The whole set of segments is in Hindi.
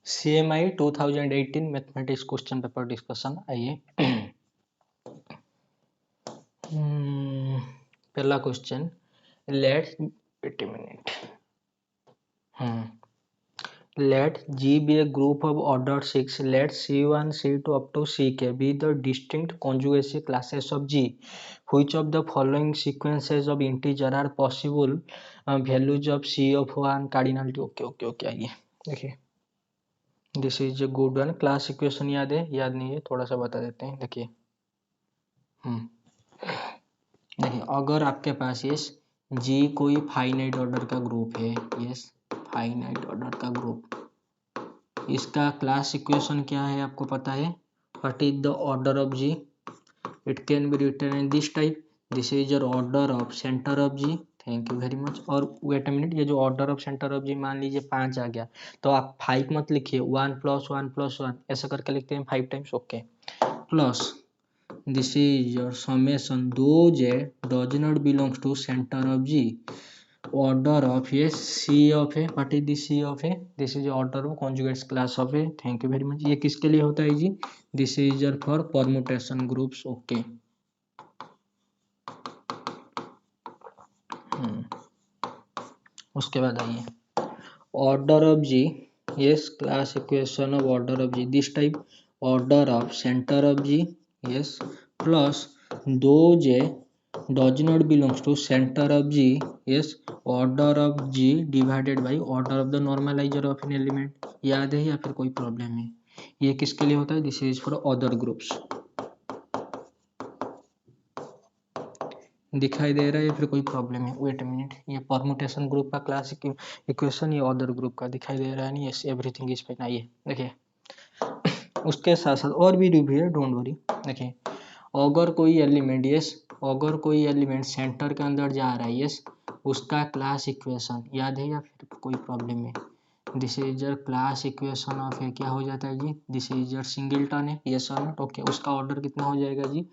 CMI 2018 mathematics question paper discussion. आइए पहला question, let wait a minute, let G be a group of order 6, let C1 C2 up to Ck be the distinct conjugacy classes of G. Which of the following sequences of integer are possible values of C of 1 cardinality? Okay आइए देखिए, this is a good one. Class equation याद है, याद नहीं है थोड़ा सा बता देते हैं। देखिए देखिए, अगर आपके पास ये G कोई फाइनाइट ऑर्डर का ग्रुप है, यस फाइनाइट ऑर्डर का ग्रुप, इसका क्लास इक्वेशन क्या है आपको पता है? What is the order of G? It can be written in this type, this is your order of centre of G। Thank you very much. और वेट अ मिनट, ये जो order of centre of G मान लीजिए 5 आ गया, तो आप 5 मत लिखिए, 1 + 1 + 1 ऐसा करके लिखते हैं 5 times. Okay, plus this is your summation दो J does not belongs to centre of G, order of a C of A। what is the C of A? this is order of conjugates class of A। thank you very much। ये किसके लिए होता है जी? this is your for permutation groups। okay उसके बाद आइए, order of G, yes class equation of order of G this type, order of center of G, yes plus दो J does not belongs to center of G, yes order of G divided by order of the normalizer of an element। याद है या फिर कोई प्रॉब्लम है? ये किसके लिए होता है? This is for other groups. दिखाई दे रहा है या फिर कोई प्रॉब्लम है? वेट अ मिनट, ये परमुटेशन ग्रुप का क्लास इक्वेशन, ये अदर ग्रुप का दिखाई दे रहा है नहीं? Yes everything is fine. आइए देखिए, उसके साथ साथ और भी रिव्यू है, डोंट वरी। देखिए, अगर कोई एलिमेंट, यस अगर कोई एलिमेंट सेंटर के अंदर जा रहा है, यस उसका क्लास इक्वेशन याद है या फिर कोई प्रॉब्लम है? This is your class equation of ए, क्या हो जाता है जी? दिस इज योर सिंगलटन है, यस और नॉट? ओके, उसका ऑर्डर कितना हो जाएगा जी?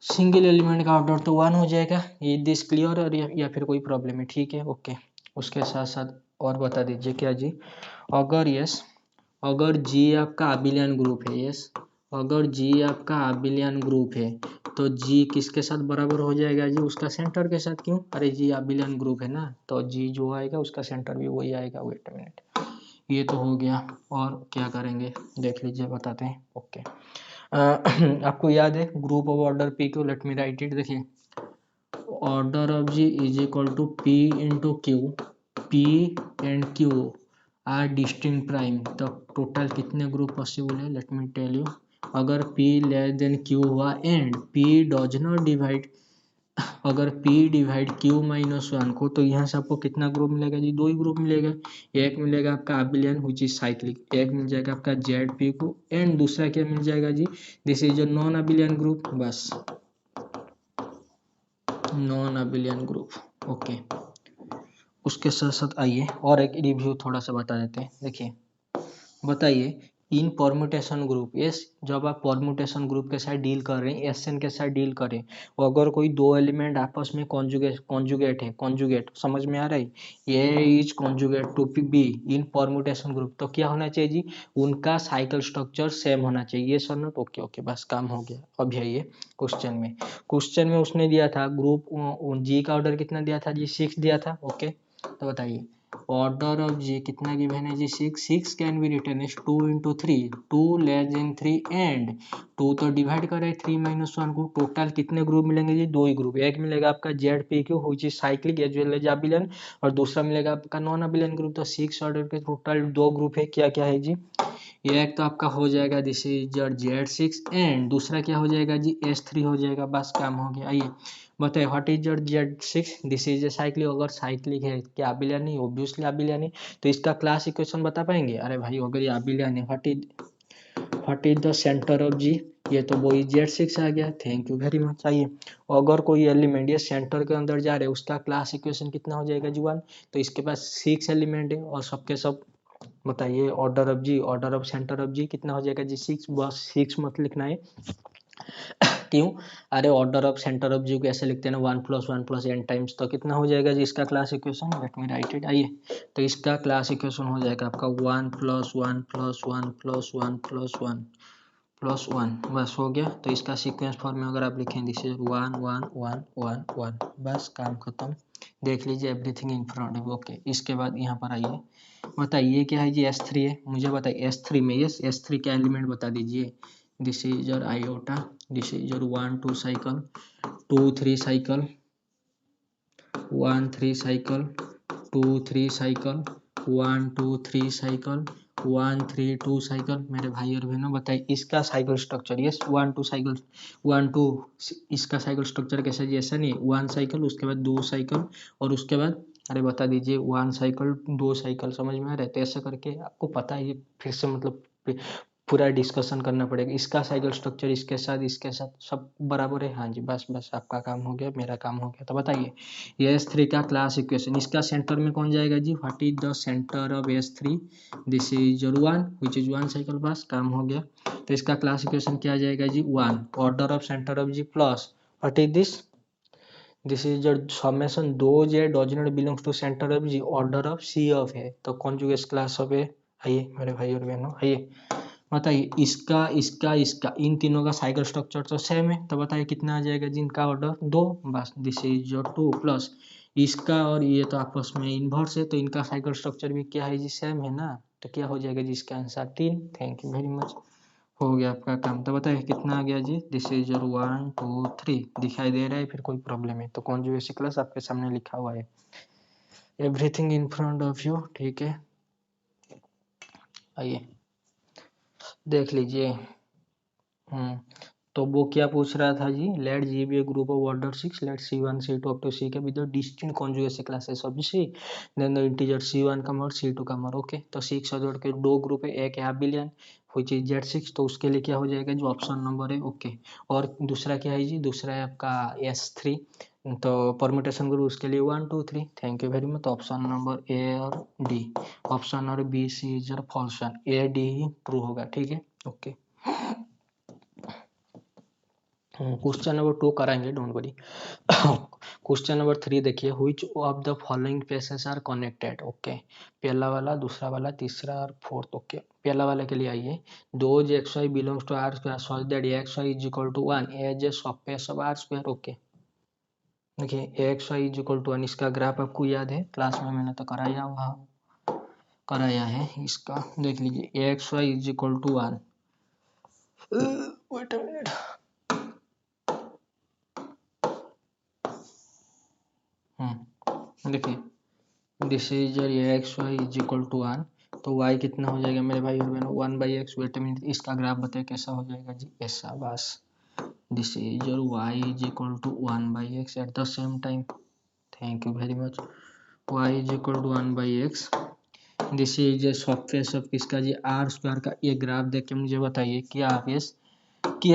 सिंगल एलिमेंट का ऑर्डर तो 1 हो जाएगा। ये दिस क्लियर और या फिर कोई प्रॉब्लम है? ठीक है ओके। उसके साथ साथ और बता दीजिए क्या जी, अगर यस अगर G आपका अबिलियन ग्रुप है, यस अगर G आपका अबिलियन ग्रुप है तो G किसके साथ बराबर हो जाएगा जी? उसका सेंटर के साथ। क्यों? अरे G अबिलियन ग्रुप है ना, तो G जो आएगा उसका सेंटर भी वही आएगा। वेट अ मिनट, ये तो हो गया। और क्या करेंगे देख लीजिए, बताते हैं। ओके आपको याद है group of order P Q? Let me write it. देखिए, order of G is equal to P into Q, P and Q are distinct prime. तो टोटल कितने ग्रुप पॉसिबल है? लेट मी टेल यू, अगर P लेस देन Q हुआ and P does not divide, अगर P डिवाइड Q माइनस 1 को, तो यहाँ से आपको कितना ग्रुप मिलेगा जी? दो ही ग्रुप मिलेगा। एक मिलेगा आपका अबिलियन विच इज साइक्लिक, एक मिल जाएगा आपका ZP को, एंड दूसरा क्या मिल जाएगा जी? This is your non abelian group, बस नॉन अबिलियन ग्रुप। ओके, उसके साथ साथ आइए और एक रिव्यू थोड़ा सा बता देते हैं। देखिए, बताइए इन परम्यूटेशन ग्रुप, यस जब आप परम्यूटेशन ग्रुप के साथ डील कर रहे हैं, SN के साथ डील करें, अगर कोई दो एलिमेंट आपस में कॉन्जुगेट है, कॉन्जुगेट समझ में आ रहा है, ये is conjugate to be in permutation group, तो क्या होना चाहिए जी? उनका साइकिल स्ट्रक्चर सेम होना चाहिए। सर नोट ओके ओके, बस काम हो गया। अब आइए क्वेश्चन में उसने दिया था ग्रुप G का ऑर्डर कितना दिया था जी? 6 दिया था। ओके, तो बताइए ऑर्डर ऑफ G कितना गिवन है जी? 6 can be written as 2 into 3, 2 less than 3 and 2 तो डिवाइड कर रहे 3 माइनस 1 को। टोटल कितने ग्रुप मिलेंगे जी? दो ही ग्रुप, एक मिलेगा आपका ZPQ which is cyclic as well as abelian, और दूसरा मिलेगा आपका नॉन अबिलियन ग्रुप। तो 6 ऑर्डर के टोटल दो ग्रुप है, क्या क्या है जी? ये एक तो आपका हो जाएगा this is your Z6 and दूसरा क्या हो जाएगा जी? S3 हो जाएगा। बस काम हो गया। आइए बताइए what is your Z6? This is a cyclic, अगर साइक्लिक है क्या अबिलियन नहीं? ऑब्वियसली अबिलियन है, तो इसका क्लास इक्वेशन बता पाएंगे? अरे भाई अगर ये अबिलियन है, what is the center of G? ये तो वही Z6 आ गया। Thank you very much. आइए, अगर कोई एलिमेंट ये सेंटर के अंदर जा रहे हैं, उसका क्लास इक्वेशन कितना हो जाएगा जी? 1। तो इसके पास 6 एलिमेंट है और सबके सब बताइए order of G, order of centre of G कितना हो जाएगा जी? 6। बस 6 मत लिखना है, क्यों? अरे ऑर्डर ऑफ सेंटर ऑफ जी को ऐसे लिखते हैं ना 1 + 1 + n टाइम्स, तो कितना हो जाएगा जी इसका class equation? Late me write it. आइए, तो इसका क्लास इक्वेशन हो जाएगा आपका 1 + 1 + 1 + 1 + 1 + 1, बस हो गया। तो इसका सीक्वेंस फॉर्म में अगर आप लिखें दिस इज 1 1 1 1 1, बस काम खत्म। देख लीजिए everything in front of. Okay, इसके बाद यहाँ पर आइए, बताइए क्या है जी? S3 है, मुझे बताइए S3 में, यस S3 का एलिमेंट बता दीजिए। This is your iota, this is your 1 2 cycle, 2 3 cycle, 1 3 cycle, 2 3 cycle, 1 2 3 cycle, 1 3 2 cycle. मेरे भाई और बहनों बताइए इसका साइकिल स्ट्रक्चर। यस 1 2 साइकिल, 1 2, इसका साइकिल स्ट्रक्चर कैसा जी? ऐसा नहीं, 1 साइकिल, उसके बाद 2 साइकिल, और उसके बाद अरे बता दीजिए 1 साइकिल 2 साइकिल, समझ में आ रहा है? तो ऐसा करके आपको पता है, ये फिर से मतलब पूरा डिस्कशन करना पड़ेगा। इसका साइकिल स्ट्रक्चर इसके साथ सब बराबर है। हाँ जी, बस बस आपका काम हो गया, मेरा काम हो गया। तो बताइए ये S3 का क्लास इक्वेशन, इसका सेंटर में कौन जाएगा जी? What is the center of S3? This is your 1 which is 1 cycle, बस काम हो गया। तो इसका क्लास इक्वेशन क्या जाएगा जी? 1 order of centre of G plus what is this? This is your summation दो j does not belongs to centre of G, order of C of है, तो कॉन्जुगेट क्लास ऑफ है। आइए मेरे भाई और बहनों, आइए बताइए इसका इन तीनों का साइकिल स्ट्रक्चर तो सेम है, तो बताइए कितना आ जाएगा जिनका ऑर्डर? 2, बस दिस इज योर 2 प्लस इसका, और ये तो आपस में इन्वर्स है, तो इनका साइकिल स्ट्रक्चर भी क्या है जी? सेम है ना, तो क्या हो जाएगा जी इसका answer? 3। Thank you very much, हो गया आपका काम। तो बताइए कितना आ गया जी? दिस इज योर 1 2 3, दिखाई दे रहा है? फिर कोई प्रॉब्लम है तो कॉन्जुगेट क्लास आपके सामने लिखा हुआ है, everything in front of you, ठीक है। आइए देख लीजिए। तो वो क्या पूछ रहा था जी? Let G be a group of order 6, let C1 C2 up to C k with the distinct conjugate classes of C, then the integer C1 कम और C2 कम और। ओके, तो 6 जोड़ के दो ग्रुप है, एक है half billion which is Z6, तो उसके लिए क्या हो जाएगा जो ऑप्शन नंबर है। ओके, और दूसरा क्या है जी? दूसरा है आपका S3, तो परम्यूटेशन ग्रुप उसके लिए 1 2 3। Thank you very much. तो ऑप्शन नंबर A और D, option number B C is your false one, A D ही ट्रू होगा, ठीक है। ओके, क्वेश्चन नंबर 2 कराएंगे, डोंट वरी। क्वेश्चन नंबर 3 देखिए, which of the following places are connected? Okay, पहला वाला, दूसरा वाला, तीसरा और फोर्थ। ओके, पहला वाले के लिए आइए, those x y belongs to R square such that x y is equal to 1 as a subspace of R square. Okay, देखिए x y is equal to 1, इसका ग्राफ आपको याद है, क्लास में मैंने तो कराया है इसका। देख लीजिए x y is equal to 1, wait a minute, देखिए this is your x y is equal to 1, तो y कितना हो जाएगा मेरे भाई और बहनों? 1/x। वेट अ मिनट, इसका ग्राफ बताए कैसा हो जाएगा जी? ऐसा, बस this is your y is equal to 1/x at the same time. Thank you very much. y is equal to 1/x, this is surface of किसका जी? आर स्क्वायर का। ये ग्राफ देख के मुझे बताइए क्या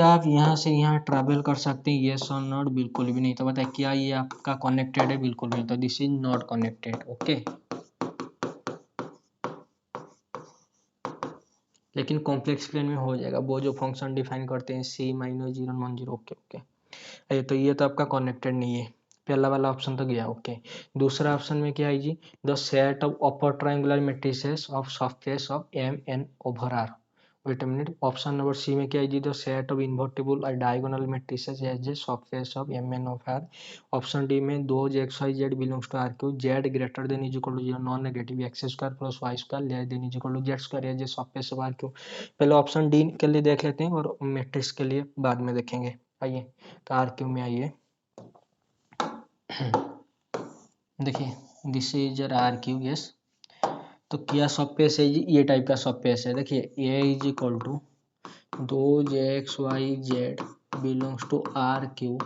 आप यहाँ से यहाँ ट्रैवल कर सकते हैं? यस और नॉट? बिल्कुल भी नहीं। तो बताइए क्या ये आपका कनेक्टेड है? बिल्कुल नहीं, तो this is not connected. Okay, लेकिन कॉम्प्लेक्स प्लेन में हो जाएगा, वो जो फंक्शन डिफाइन करते हैं C -0 1 0। ओके ओके, तो ये तो आपका कनेक्टेड नहीं है, पहला वाला ऑप्शन तो गया। ओके, दूसरा ऑप्शन में क्या है जी? The set of upper triangular matrices of surface of M n over R। Wait a minute, option number C में क्या है जी? द सेट ऑफ इन्वर्टिबल और diagonal matrices as a surface of M n of R। Option D में दो x Y Z belongs to R Q, z greater than is equal to 0 non negative, x square plus Y square less than is equal to Z square as a surface of R Q. पहले ऑप्शन डी के लिए देख लेते हैं और मैट्रिक्स के लिए बाद में देखेंगे। आइए, तो आर क्यू में आइए, देखिए this is R Q. Yes, तो क्या सबस्पेस है जी? ये टाइप का सबस्पेस है। देखिए ए इज इक्वल टू दो x Y Z belongs to R Q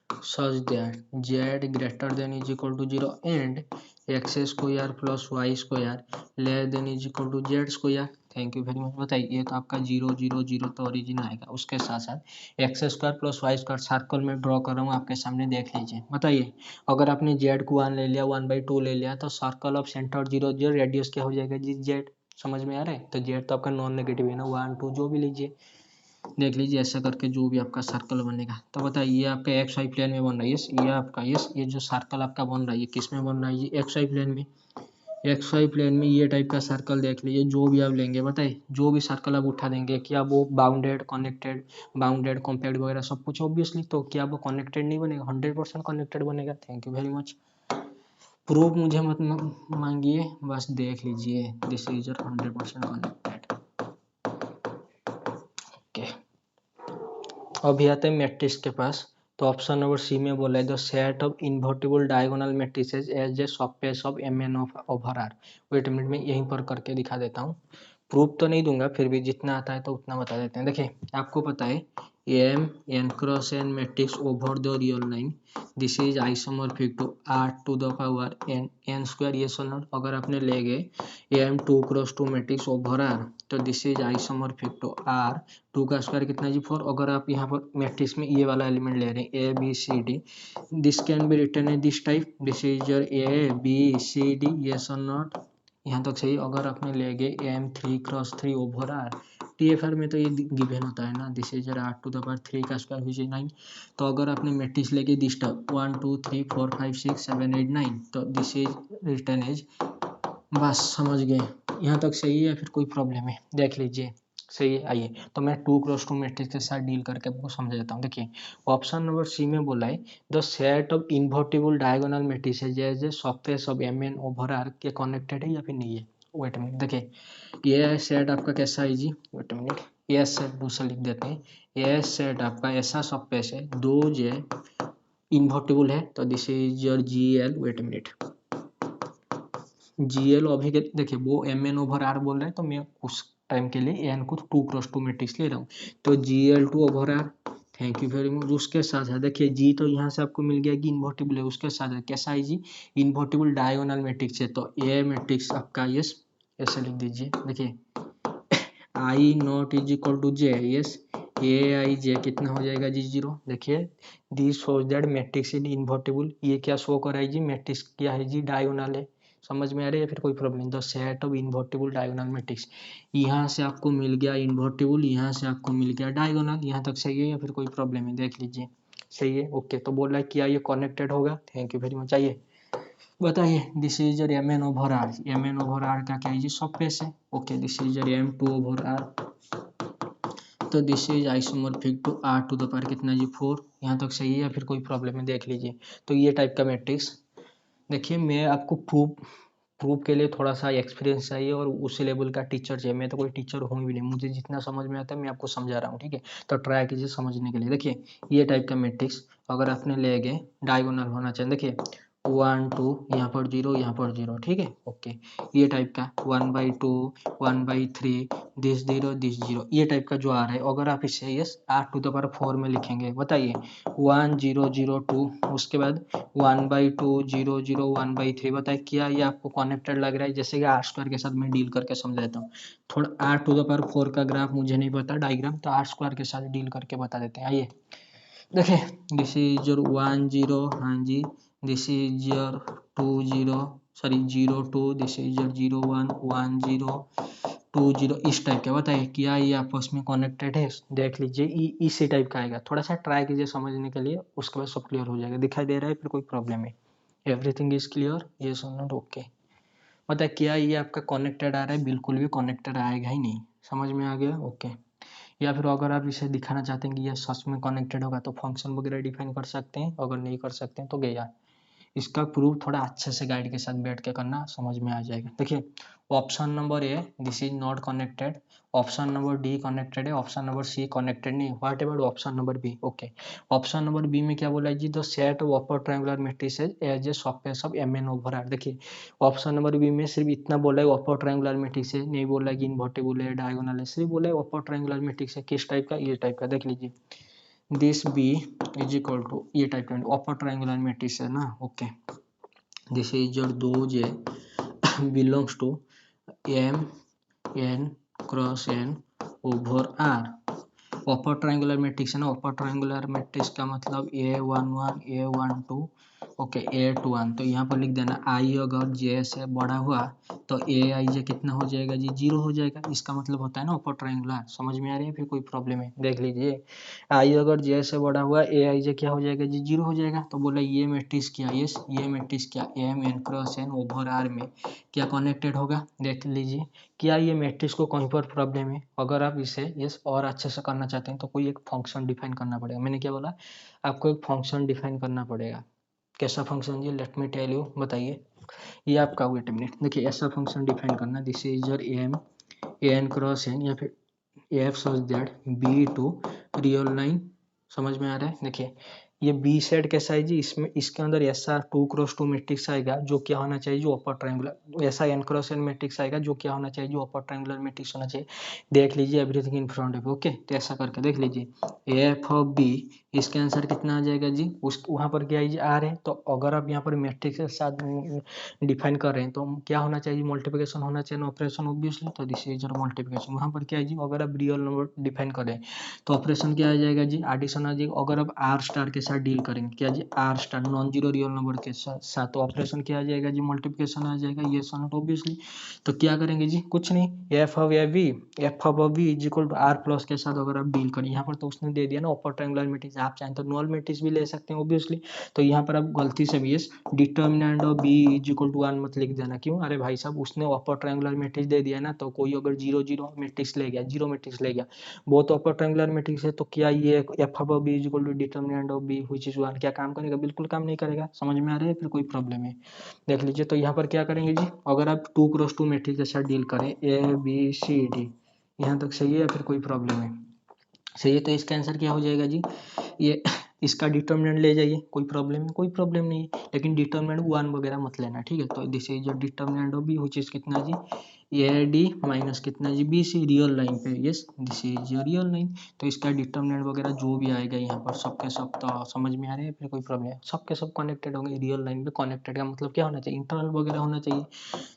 such that z greater than is equal to 0 and x square plus y square less than is equal to z square। Thank you very much. बताइए ये तो आपका 0 0 0 तो ओरिजिन आएगा, उसके साथ साथ X square plus Y square circle में ड्रॉ कर रहा हूँ आपके सामने, देख लीजिए। बताइए अगर आपने जेड को 1 ले लिया, 1/2 ले लिया, तो सर्कल ऑफ सेंटर 0 0, रेडियस क्या हो जाएगा जी? जेड। समझ में आ रहा है? तो जेड तो आपका नॉन नेगेटिव है ना, 1 2 जो भी लीजिए। देख लीजिए ऐसा करके जो भी आपका सर्कल बनेगा। तो बताइए ये आपका एक्स वाई प्लेन में बन रहा है, यस ये आपका यस ये जो सर्कल आपका बन रहा है ये किस में बन रहा है, ये एक्स वाई प्लेन में। एक्स वाई प्लेन में ये टाइप का सर्कल देख लीजिए, जो भी आप लेंगे बताइए, जो भी सर्कल आप उठा देंगे क्या वो बाउंडेड कनेक्टेड बाउंडेड कॉम्पैक्ट वगैरह सब कुछ ऑब्वियसली, तो क्या वो कनेक्टेड नहीं बनेगा, 100% कनेक्टेड बनेगा। Thank you very much. Proof मुझे मत मांगिए, बस देख लीजिए दिस इज 100% कनेक्टेड। ओके, अभी आते हैं मैट्रिक्स के पास। तो ऑप्शन नंबर सी में बोला है the set of invertible diagonal matrices as a subspace of M N of over R. Wait minute में यहीं पर करके दिखा देता हूँ, प्रूफ तो नहीं दूंगा, फिर भी जितना आता है तो उतना बता देते हैं। देखिए आपको पता है M N cross N matrix over the real line, this is isomorphic to R to the power n n square, ये सुनो अगर आपने ले गए M 2x2 matrix over R, तो this is isomorphic to R 2 का स्क्वायर कितना जी 4। अगर आप यहाँ पर मैट्रिक्स में ये वाला एलिमेंट ले रहे हैं A B C D, this can be written in this type, this is your A B C D, yes और नॉट, यहाँ तक सही। अगर आपने ले गए M 3x3 over are, TFR में तो ये गिवन होता है ना, this is R to the power 3 का स्क्वायर विच इज 9। तो अगर आपने मैट्रिक्स लेके दिस टाइप 1 2 3 4 5 6 7 8 9, तो दिस इज रिटन एज, बस समझ गए, यहाँ तक सही है या फिर कोई प्रॉब्लम है, देख लीजिए सही है। आइए तो मैं 2x2 मैट्रिक्स के साथ डील करके आपको समझा देता हूँ। देखिए ऑप्शन नंबर सी में बोला है the set of invertible diagonal matrices जैसे subspace of M n over R के कनेक्टेड है या फिर नहीं है। वेट मिनट, देखिए ये सेट आपका कैसा है जी, वेट मिनट, ये सेट दूसरा लिख देते हैं, ये सेट आपका ऐसा सबस्पेस है दो जे इन्वर्टिबल है, तो this is your G L, wait minute G L अभी के देखिए वो एम एन ओवर आर बोल रहे हैं, तो मैं उस टाइम के लिए एन को 2x2 मैट्रिक्स ले रहा हूँ, तो G L two over R, thank you very much. उसके साथ है देखिए जी तो यहाँ से आपको मिल गया कि इन्वर्टिबल है, उसके साथ है कैसा है जी, इन्वर्टिबल डायगोनल मैट्रिक्स है, तो ए मैट्रिक्स आपका यस ऐसे लिख दीजिए। देखिए i not is equal to j, yes a i j कितना हो जाएगा जी 0। देखिए this shows that matrix in invertible, ये क्या शो कर रहा है जी, मैट्रिक्स क्या है जी, डायगोनल है। समझ में आ रहा है या फिर कोई problem, the set of invertible diagonal matrix, यहाँ से आपको मिल गया इन्वर्टिबल, यहाँ से आपको मिल गया डायगोनल, यहाँ तक सही है या फिर कोई प्रॉब्लम है, देख लीजिए सही है। ओके तो बोल रहा है क्या ये कनेक्टेड होगा, थैंक यू वेरी मच। आइए बताइए this is your M n over R, M n over R का क्या है जी सबस्पेस है। Okay this is your M 2 over R, तो this is isomorphic to R to the power कितना जी 4, यहाँ तक सही है या फिर कोई प्रॉब्लम है, देख लीजिए। तो ये टाइप का मैट्रिक्स, देखिए मैं आपको प्रूफ के लिए थोड़ा सा एक्सपीरियंस चाहिए और उसी लेवल का टीचर चाहिए, मैं तो कोई टीचर हूँ भी नहीं, मुझे जितना समझ में आता है मैं आपको समझा रहा हूँ, ठीक है। तो ट्राई कीजिए समझने के लिए। देखिए ये टाइप का मैट्रिक्स अगर आपने ले गए डायगोनल होना चाहिए, देखिए 1 2 यहाँ पर 0 यहाँ पर 0, ठीक है। ओके ये टाइप का 1/2 1/3 दिस 0 दिस 0, ये टाइप का जो आ रहा है, अगर आप इसे yes R to the power 4 में लिखेंगे बताइए 1 0 0 2, उसके बाद 1/2 0 0 1/3, बताइए क्या ये आपको कनेक्टेड लग रहा है, जैसे कि आर स्क्वायर के साथ मैं डील करके समझाता हूँ। थोड़ा आर टू द पावर 4 का ग्राफ मुझे नहीं पता डायग्राम, तो आर स्क्वायर के साथ डील करके बता देते हैं। आइए देखिए दिस इज योर 1 0, हाँ जी, this is your 2 0 sorry 0 2, this is your 0 1 1 0 2 0, इस टाइप का बताइए क्या ये आपस में कनेक्टेड है, देख लीजिए इसी टाइप का आएगा, थोड़ा सा ट्राई कीजिए समझने के लिए, उसके बाद सब क्लियर हो जाएगा। दिखाई दे रहा है फिर कोई प्रॉब्लम है, एवरीथिंग इज क्लियर, ये सुनो ओके। बताइए क्या ये आपका कनेक्टेड आ रहा है, बिल्कुल भी कनेक्टेड आएगा ही नहीं, समझ में आ गया ओके। या फिर अगर आप इसे दिखाना चाहते हैं कि यह सच में कनेक्टेड होगा तो फंक्शन वगैरह डिफाइन कर सकते हैं, अगर नहीं कर सकते हैं तो गया। इसका प्रूफ थोड़ा अच्छे से गाइड के साथ बैठ के करना, समझ में आ जाएगा। देखिए option number A this is not connected, option number D connected है, ऑप्शन नंबर सी कनेक्टेड नहीं, what about option number B. Okay option number B में क्या बोला है जी, the set of upper triangular matrices as a subspace of M n over R. देखिए ऑप्शन नंबर बी में सिर्फ इतना बोला है अपर ट्रायंगुलर मैट्रिक्स है, नहीं बोला है कि इन्वर्टिबल है डायगोनल है, सिर्फ बोला है अपर ट्रायंगुलर मैट्रिक्स है, किस टाइप का, ये टाइप का। देख लीजिए this B is equal to ये टाइप का अपर ट्रायंगुलर मैट्रिक्स है ना। Okay this is your 2j belongs to m n cross n over r, upper triangular matrix है ना, अपर ट्रायंगुलर मैट्रिक्स का मतलब A11 A12 okay A to 1, तो यहाँ पर लिख देना आई अगर जे से बड़ा हुआ तो ए आई जे कितना हो जाएगा जी, 0 हो जाएगा। इसका मतलब होता है ना अपर ट्रायंगुलर। समझ में आ रही है, फिर कोई प्रॉब्लम है? देख लीजिए, आई अगर जे से बड़ा हुआ ए आई जे क्या हो जाएगा जी, 0 हो जाएगा। तो बोला ये मैट्रिक्स क्या, ये मैट्रिक्स क्या M N cross N over R में क्या कनेक्टेड होगा। देख लीजिए, क्या ये मैट्रिक्स को कहीं पर प्रॉब्लम है? अगर आप इसे यस और अच्छे से करना चाहते हैं तो कोई एक फंक्शन डिफाइन करना पड़ेगा। मैंने क्या बोला, आपको एक फंक्शन डिफाइन करना पड़ेगा। कैसा फंक्शन जी, लेट मी टेल यू, बताइए। ये आपका, वेट मिनट, देखिए ऐसा फंक्शन डिफाइन करना, this is your M N cross N या फिर F such that B to real line. समझ में आ रहा है? देखिए ये बी सेट कैसा है जी, इसमें इसके अंदर ऐसा 2x2 मैट्रिक्स आएगा जो क्या होना चाहिए, जो अपर ट्रायंगुलर, ऐसा n क्रॉस n मैट्रिक्स आएगा जो क्या होना चाहिए, जो अपर ट्रायंगुलर मैट्रिक्स होना चाहिए। देख लीजिए everything in front of, okay. तो ऐसा करके देख लीजिए एफ ऑफ बी, इसका आंसर कितना आ जाएगा जी, उस वहाँ पर क्या है आर है। तो अगर आप यहाँ पर मैट्रिक्स के साथ डिफाइन कर रहे हैं तो क्या होना चाहिए, मल्टीप्लिकेशन होना चाहिए ना, ऑपरेशन ऑब्वियसली। तो दिस इज योर मल्टीप्लिकेशन। वहाँ पर क्या है जी, अगर आप रियल नंबर डिफाइन कर रहे हैं तो ऑपरेशन क्या आ जाएगा जी, एडिशन आ जाएगा। अगर आप आर स्टार के साथ डील करेंगे, क्या जी, R star non zero real number के साथ, तो ऑपरेशन क्या आ जाएगा जी, मल्टीप्लिकेशन आ जाएगा। ये सॉल्व ऑब्वियसली। तो क्या करेंगे जी, कुछ नहीं, F of V is equal to R plus के साथ अगर आप डील करें, यहाँ पर तो उसने दे दिया ना अपर ट्रायंगुलर मैट्रिक्स, आप चाहें तो नॉन मैट्रिक्स भी ले सकते हैं ऑब्वियसली। तो यहाँ पर आप गलती से भी determinant of B is equal to 1 मत लिख देना। क्यों? अरे भाई साहब, उसने अपर ट्रायंगुलर मैट्रिक्स दे दिया ना, तो कोई अगर जीरो जीरो मैट्रिक्स ले गया, जीरो मैट्रिक्स ले गया, वो तो अपर ट्रायंगुलर मैट्रिक्स है, तो क्या ये F of B is equal to determinant of B which is 1 क्या काम करेगा? बिल्कुल काम नहीं करेगा। समझ में आ रहा है? फिर कोई प्रॉब्लम है? देख लीजिए, तो यहाँ पर क्या करेंगे जी, अगर आप 2x2 मैट्रिक्स के साथ डील करें, ए बी सी डी, यहाँ तक सही है या फिर कोई प्रॉब्लम है? सही है। तो इसका आंसर क्या हो जाएगा जी, ये इसका डिटर्मिनेंट ले जाइए, कोई प्रॉब्लम है? कोई प्रॉब्लम नहीं है, लेकिन डिटर्मिनेंट 1 वगैरह मत लेना, ठीक है। तो this is your determinant of B which is कितना जी, ए डी माइनस कितना जी, बी सी, रियल लाइन पे, yes this is your real line. तो इसका डिटर्मिनेंट वगैरह जो भी आएगा यहाँ पर सबके सब, तो समझ में आ रहे हैं? फिर कोई प्रॉब्लम है? सबके सब कनेक्टेड होंगे रियल लाइन पे। कनेक्टेड का मतलब क्या होना चाहिए, इंटरनल वगैरह होना चाहिए।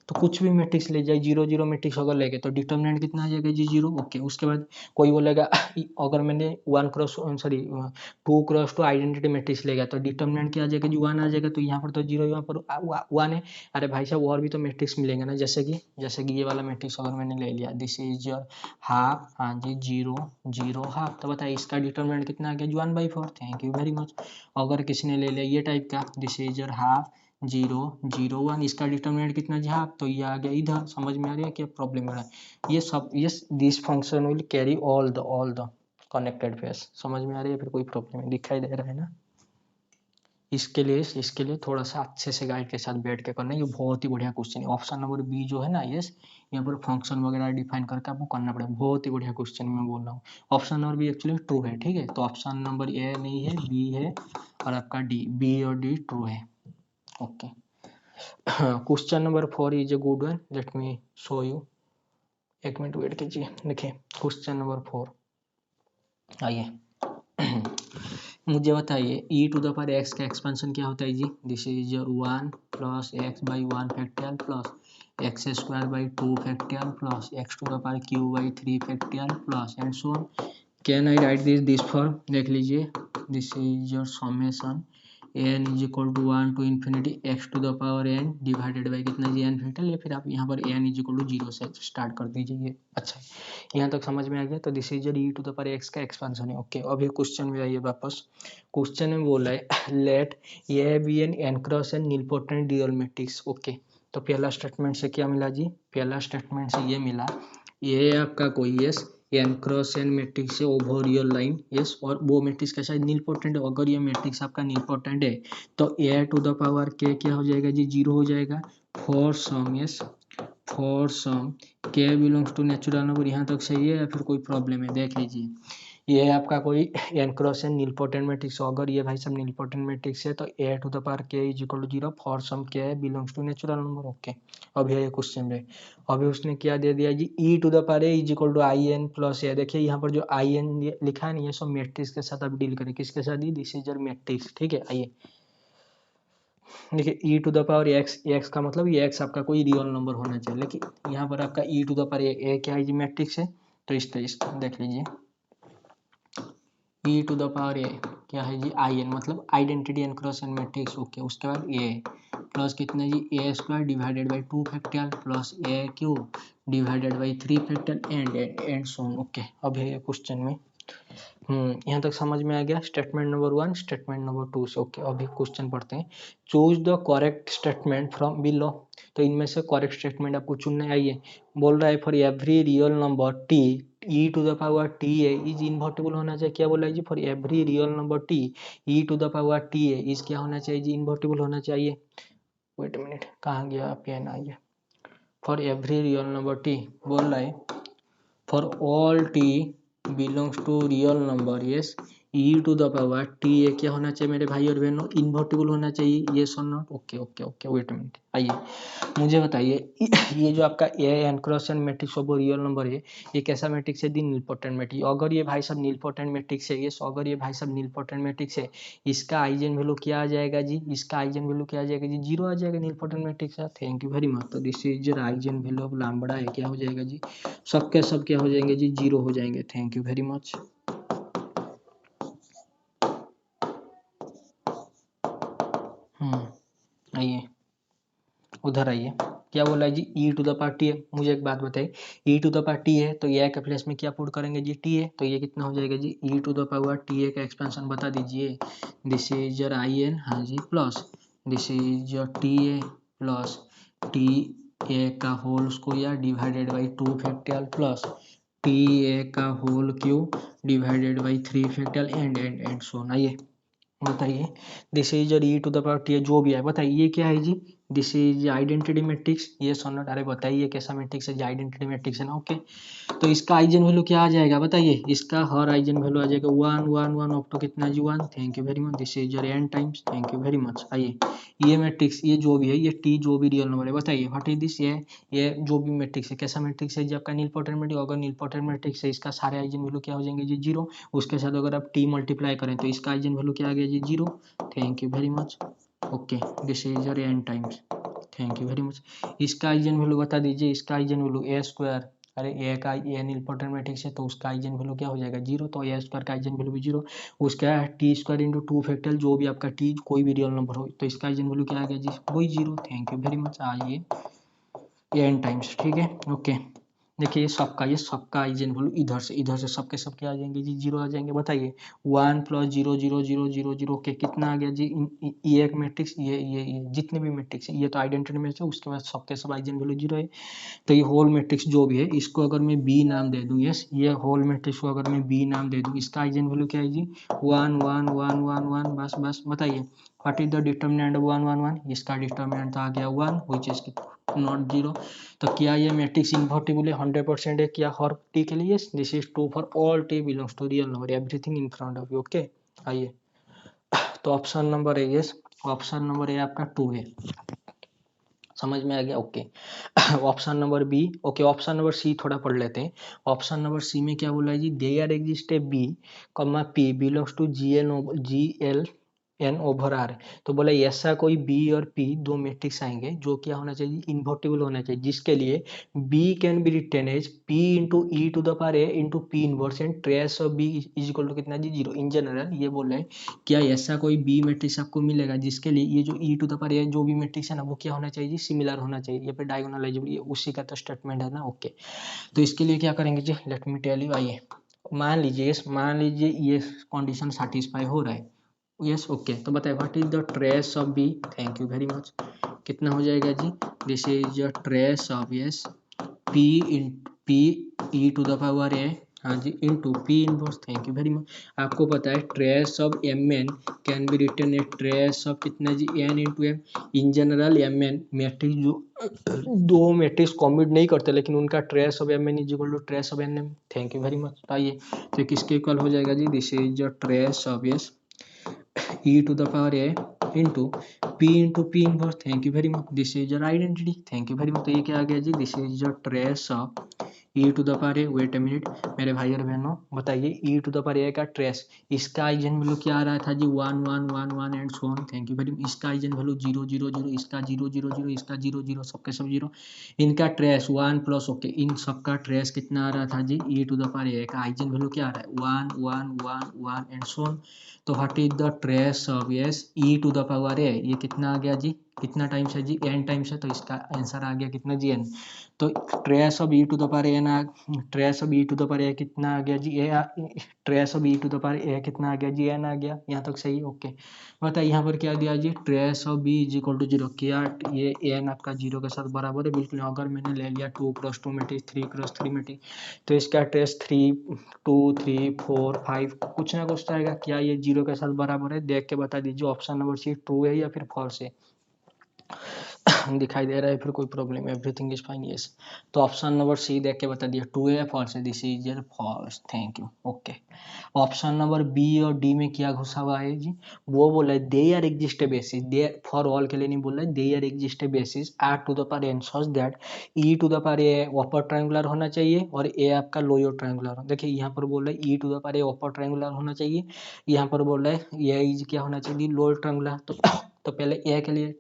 तो कुछ भी मैट्रिक्स ले जाए, जीरो जीरो मैट्रिक्स अगर लेंगे तो डिटर्मिनेंट कितना आ जाएगा जी, 0, ओके। उसके बाद कोई बोलेगा अगर मैंने 2x2 आइडेंटिटी मैट्रिक्स ले गया तो डिटर्मिनेंट क्या आ जाएगा जी, 1 आ जाएगा। तो यहाँ पर तो 0, यहाँ पर 1 है। अरे भाई साहब, और भी तो मैट्रिक्स मिलेंगे ना, जैसे कि ये वाला मैट्रिक्स अगर मैंने ले लिया, दिस इज योर हाफ, हाँ जी, 0 0 हाफ, तो बताइए इसका डिटर्मिनेंट कितना आ गया जी, 1/4। Thank you very much. अगर किसी ने ले लिया ये टाइप का, दिस इज योर हाफ 0 0 1, इसका डिटर्मिनेंट कितना जी, हाफ, तो ये आ गया इधर। समझ में आ रही है क्या प्रॉब्लम हो रहा है? ये सब, yes this function will carry all the connected face. समझ में आ रही है? फिर कोई प्रॉब्लम है? दिखाई दे रहा है ना? इसके लिए थोड़ा सा अच्छे से गाइड के साथ बैठ के करना है। ये बहुत ही बढ़िया क्वेश्चन है। ऑप्शन नंबर बी जो है ना, यस, यहाँ पर फंक्शन वगैरह डिफाइन करके आपको करना पड़ेगा। बहुत ही बढ़िया क्वेश्चन मैं बोल रहा हूँ। Option number B actually true है, ठीक है। तो ऑप्शन नंबर ए नहीं है, बी है, और आपका डी, बी और डी ट्रू है, okay. Question number 4 is a good one, let me show you. एक मिनट वेट कीजिए। देखिए क्वेश्चन नंबर 4, आइए मुझे बताइए ई टू द पावर एक्स का एक्सपेंशन क्या होता है जी, this is your 1 plus x by 1 factorial plus x square by 2 factorial plus x to the power Q by 3 factorial plus and so on. Can I write this form? देख लीजिए, this is your summation N is equal to 1 to infinity x to the power N divided by कितना जी, एन फैक्टोरियल, या फिर आप यहाँ पर एन इज इक्वल टू 0 से स्टार्ट कर दीजिए। अच्छा, यहाँ तक समझ में आ गया। तो this is E to the power x का एक्सपेंशन है, ओके। अभी क्वेश्चन में आइए वापस। क्वेश्चन में बोला है let A be N N cross N nilpotent real matrix, okay. तो पहला स्टेटमेंट से क्या मिला जी, पहला स्टेटमेंट से ये मिला, ये आपका कोई yes N cross N matrix है ओवर रियल लाइन, यस, और वो मैट्रिक्स कैसा है, निलपोटेंट है। अगर ये मैट्रिक्स आपका निलपोटेंट है तो ए टू द पावर के क्या हो जाएगा जी, 0 हो जाएगा। For some, yes, for some के बिलोंग्स टू नेचुरल नंबर, यहाँ तक सही है या फिर कोई प्रॉब्लम है? देख लीजिए, ये है आपका कोई n cross N nilpotent matrix. अगर ये भाई सब निलपोटेंट मैट्रिक्स है तो A to the power k is equal to 0 for some के belongs to natural number, okay. अभी ये क्वेश्चन में अभी उसने क्या दे दिया जी, ई to the power A is equal to I n plus A. देखिए यहाँ पर जो आई एन लिखा है ना, ये सब मैट्रिक्स के साथ आप डील करें। किसके साथ? दिस इज योर मैट्रिक्स, ठीक है। आइए देखिए, E to the power x का मतलब ये एक्स आपका कोई रियल नंबर होना चाहिए, लेकिन यहाँ पर आपका ई टू द पावर ए क्या है जी, मैट्रिक्स है। तो इस देख लीजिए, e to the power A क्या है जी आई एन, मतलब आइडेंटिटी एनक्रोशन मैट्रिक्स। ओके, उसके बाद ए प्लस कितना जी A square divided by 2 factorial plus A cube divided by 3 factorial and so on. Okay, अब है क्वेश्चन में यहाँ तक समझ में आ गया स्टेटमेंट नंबर 1 स्टेटमेंट नंबर 2 से। ओके, अभी क्वेश्चन पढ़ते हैं। Choose the correct statement from below. तो इनमें से करेक्ट स्टेटमेंट आपको चुनना है। आइए, बोल रहा है for every real number t e to the power t A is invertible होना चाहिए। क्या बोला है जी? For every real number t e to the power t A is क्या होना चाहिए जी? इन्वर्टिबल होना चाहिए। वेट अ मिनट, कहाँ गया पेन? आइए, for every real number T बोल रहा है for all t belongs to real number yes e to the power t ए क्या होना चाहिए मेरे भाई और बहनों? इन्वर्टिबल होना चाहिए। yes or not? Okay okay okay, wait a minute. आइए मुझे बताइए ये जो आपका A n cross N matrix of real number है, ये कैसा मैट्रिक्स है? The nilpotent matrix. अगर ये भाई सब नीलपोटेंट मैट्रिक्स है, ये अगर ये भाई सब नीलपोटेंट मैट्रिक्स है, इसका आइजन वैल्यू क्या आ जाएगा जी? इसका आइजन वैल्यू क्या आ जाएगा जी? 0 आ जाएगा नीलपोटेंट मैट्रिक्स का। Thank you very much. तो this is your eigen value of lambda है, क्या हो जाएगा जी? सबके सब क्या हो जाएंगे जी? 0 हो जाएंगे। Thank you very much. आइए उधर आइए, क्या बोला है जी? ई टू द पावर टी है। मुझे एक बात बताइए, ई टू द पावर टी है तो ये के प्लेस में क्या पुट करेंगे जी? टी है। तो ये कितना हो जाएगा जी? ई to the power t A का एक्सपेंशन बता दीजिए। This is your I n, हाँ जी, plus this is your t A plus t A का whole square divided by 2 factorial plus t A का whole cube divided by 3 factorial and so on. आइए बताइए, this is E to the power t जो भी है, बताइए ये क्या है जी? This is identity matrix. ये सोनट, अरे बताइए कैसा मैट्रिक्स है? आइडेंटिटी मैट्रिक्स है ना। ओके, तो इसका आइजन वैल्यू क्या आ जाएगा बताइए? इसका हर आइजन वैल्यू आ जाएगा 1 1 1 अप टू कितना जी? 1। Thank you very much. This is your n times. Thank you very much. आइए, ये मैट्रिक्स, ये जो भी है, ये टी जो भी रियल नंबर है, बताइए व्हाट इज दिस? ये जो भी मैट्रिक्स है, कैसा मैट्रिक्स है जी? आपका नीलपोटेंट मैट्रिक्स। अगर नीलपोटेंट मैट्रिक्स है, इसका सारे आइजन वैल्यू क्या हो जाएंगे जी? 0। उसके साथ अगर आप टी मल्टीप्लाई करें तो इसका आइजन वैल्यू क्या आ गया जी? 0। Thank you very much. Okay, this is your n times. Thank you very much. इसका आइजन वैल्यू बता दीजिए। इसका आइजन वैल्यू ए स्क्वायर, अरे ए का ए नीलपोटेंट मैट्रिक्स है तो उसका आइजन वैल्यू क्या हो जाएगा? 0। तो ए स्क्वायर का आइजन वैल्यू भी 0। उसका टी स्क्वायर इंटू 2 फैक्टरियल, जो भी आपका टी कोई भी रियल नंबर हो, तो इसका आइजन वैल्यू क्या आ गया जी? वही 0। Thank you very much. आइए n टाइम्स, ठीक है। ओके, देखिए ये सबका आइजन वैल्यू इधर से सबके सब क्या आ जाएंगे जी? 0 आ जाएंगे। बताइए 1 प्लस 0 0 0 0 0 के कितना आ गया जी? ये एक मैट्रिक्स, ये जितने भी मैट्रिक्स है, ये तो आइडेंटिटी मैट्रिक्स है, उसके बाद सबके सब आइजन वैल्यू 0 है। तो ये होल मैट्रिक्स जो भी है, इसको अगर मैं बी नाम दे दूं, यस, ये होल मैट्रिक्स को अगर मैं बी नाम दे दूं, इसका आइजन वैल्यू क्या है जी? 1 1 1 1 1। बस बस बताइए what is the determinant of 1 1 1? इसका डिटर्मिनेंट आ गया 1 व्हिच इज नॉट 0। तो क्या ये मैट्रिक्स इन्वर्टिबल है? 100% है। क्या हर टी के लिए? This is true for all T belongs to real number, everything in front of you. Okay, आइए, तो ऑप्शन नंबर है यस, ऑप्शन नंबर ए आपका 2 है। समझ में आ गया? Okay. Option number B. Okay, option number C थोड़ा पढ़ लेते हैं। ऑप्शन नंबर सी में क्या बोला है जी? There exist A B comma P belongs to G L n over R. तो बोला ऐसा कोई बी और पी दो मैट्रिक्स आएंगे जो क्या होना चाहिए? इन्वर्टिबल होना चाहिए, जिसके लिए B can be written as P into E to the power A into P inverse and trace of B is equal to कितना जी? 0। इन जनरल ये बोल रहे हैं, क्या ऐसा कोई बी मैट्रिक्स आपको मिलेगा जिसके लिए ये जो ई टू द पावर ए जो भी मैट्रिक्स है ना, वो क्या होना चाहिए जी? सिमिलर होना चाहिए, ये पे डायगोनलाइजेबल, ये उसी का तो स्टेटमेंट है ना। ओके, तो इसके लिए क्या करेंगे जी? Let me tell you. आइए मान लीजिए ये कंडीशन सेटिस्फाई हो रहा है। यस, ओके, तो बताइए what is the trace of B? Thank you very much. कितना हो जाएगा जी? This is your trace of yes P in P e to the power A, हाँ जी, into P inverse. Thank you very much. आपको पता है trace of M N can be written a trace of कितना जी? N into M. In general M N matrix जो दो मैट्रिक्स कॉम्बिट नहीं करते, लेकिन उनका trace of M N is equal to trace of N M. Thank you very much. आइए, तो किसके इक्वल हो जाएगा जी? This is your trace of yes e to the power a into p inverse। Thank you very much. This is your identity. Thank you very much. तो ये क्या आ गया जी? This is your trace of e to the power A, wait a minute मेरे भाई और बहनों बताइए, ई टू द पावर ए का ट्रेस, इसका आइजन वैल्यू क्या आ रहा था जी 1 1 1 1 and so on, thank you very much. इसका आइजन वैल्यू 0 0 0, इसका 0 0 0, इसका 0 0, सबके सब 0, इनका ट्रेस 1 प्लस ओके, इन सबका ट्रेस कितना आ रहा था जी ई टू द पावर ए का आइजन वैल्यू क्या आ रहा है 1 1 1 1 एंड सो ऑन। तो what is the trace of yes e to the power A, ये कितना आ गया जी, कितना टाइम्स है जी n टाइम्स है, तो इसका आंसर आ गया कितना जी n। तो trace of e to the power n, trace of e to the power A कितना आ गया जी A, trace of e to the power A कितना आ गया जी n आ गया, यहाँ तक सही है ओके। बताइए यहाँ पर क्या दिया जी, trace of B is equal to 0, क्या ये n आपका 0 के साथ बराबर है, बिल्कुल। अगर मैंने ले लिया 2 क्रॉस 2 मैट्रिक्स 3 क्रॉस 3 मैट्रिक्स, तो इसका ट्रेस 3 2 3 4 5 कुछ ना कुछ आएगा, क्या ये 0 के साथ बराबर है, देख के बता दीजिए ऑप्शन नंबर सी ट्रू है या फिर फॉल्स है। दिखाई दे रहा है फिर कोई problem, everything is fine yes. तो ऑप्शन नंबर सी देख के बता दिया ट्रू है या फॉल्स है, this is your false, thank you okay. Option number B और डी में क्या घुसा हुआ है जी, वो बोला है there are exist a basis, there for all के लिए नहीं बोल रहा है, there are exist a basis R to the power N such that e to the power A upper triangular होना चाहिए और ए आपका लोअर ट्रायंगुलर। देखिए यहाँ पर बोल रहा है e to the power A upper triangular होना चाहिए, यहाँ पर बोल रहा है ये इज क्या होना चाहिए लोअर ट्रायंगुलर। तो पहले ए के लिए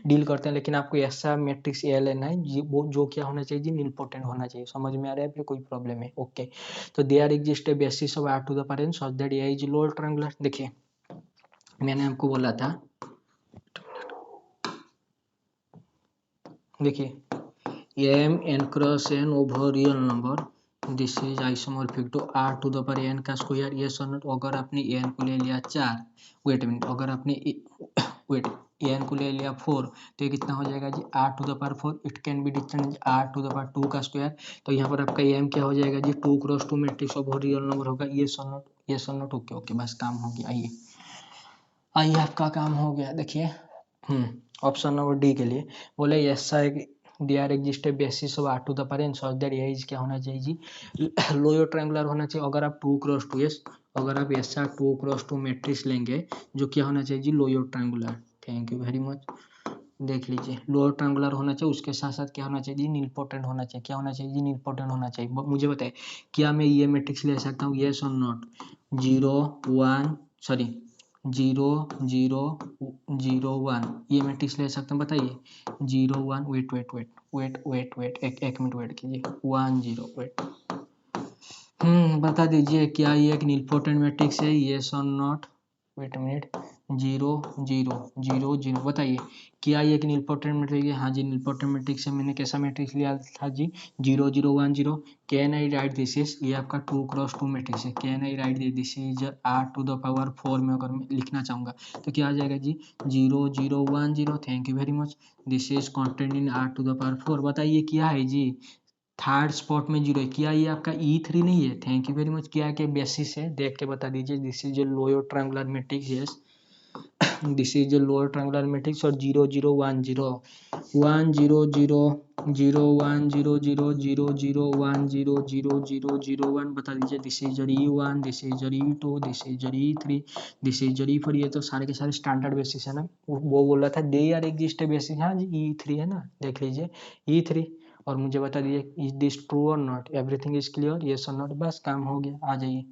डील करते हैं, लेकिन आपको ऐसा मैट्रिक्स ए लेना है वो जो क्या होना चाहिए जी नीलपोटेंट होना चाहिए, समझ में आ रहा है फिर कोई प्रॉब्लम है ओके। तो there are exist a basis of R to the power N such that A is lower triangular. देखिए मैंने आपको बोला था, देखिए M N cross N over real number, this is isomorphic to R to the power N का स्क्वायर, ये सर अगर आपने एन को ले लिया 4, वेट मिनट, अगर आपने वेट एन को ले लिया 4, तो ये कितना हो जाएगा जी R to the power 4, it can be different R to the power 2 का स्क्वायर। तो यहाँ पर आपका एम क्या हो जाएगा जी 2 cross 2 matrix over real number होगा, ये सर नोट ओके ओके, बस काम हो गया। आइए आइए आपका काम हो गया। देखिए ऑप्शन नंबर डी के लिए बोले ऐसा है there are exist basis of R to the power N such that ये क्या होना चाहिए जी लोअर ट्रायंगुलर होना चाहिए। अगर आप 2 क्रॉस 2 यस, अगर आप ऐसा 2 क्रॉस 2 मैट्रिक्स लेंगे जो क्या होना चाहिए जी lower triangular, thank you very much. देख लीजिए लोअर ट्रायंगुलर होना चाहिए, उसके साथ साथ क्या होना चाहिए जी नीलपोटेंट होना चाहिए, क्या होना चाहिए जी नीलपोटेंट होना चाहिए। मुझे बताए क्या मैं ये मैट्रिक्स ले सकता हूँ यस और नॉट, 0 1 सॉरी 0 0 0 1 ये मैट्रिक्स ले सकता हूँ, बताइए 0 1 wait wait wait wait wait wait एक मिनट वेट कीजिए 1 0 वेट, बता दीजिए क्या ये एक नीलपोटेंट मैट्रिक्स है यस और नॉट, वेट मिनट 0 0 0 0 बताइए क्या ये एक नीलपोटेंट मैट्रिक्स है, हाँ जी नीलपोटेंट मैट्रिक्स है। मैंने कैसा मैट्रिक्स लिया था जी 0 0 1 0, can I write this is, ये आपका 2 क्रॉस 2 मैट्रिक्स है, can I write this is R to the power 4 में अगर मैं लिखना चाहूँगा तो क्या आ जाएगा जी 0 0 1 0, thank you very much, this is content in R to the power 4। बताइए क्या है जी थर्ड स्पॉट में 0 है, क्या ये आपका E3 नहीं है, थैंक यू वेरी मच, क्या के बेसिस है देख के बता दीजिए, this is a lower triangular matrix yes, this is a lower triangular matrix और 0 0 1 0 1 0 0 0 1 0 0 0 0 1 0 0 0 0 1, बता दीजिए this is your E1, this is your E2, this is your E3, this is your E4। ये तो सारे के सारे स्टैंडर्ड बेसिस है ना, वो बोल रहा था दे आर एग्जिस्ट बेसिस, हाँ जी E3 है ना, देख लीजिए E3 और मुझे बता दीजिए इज दिस ट्रू और not, everything is clear yes और नॉट, बस काम हो गया। आ जाइए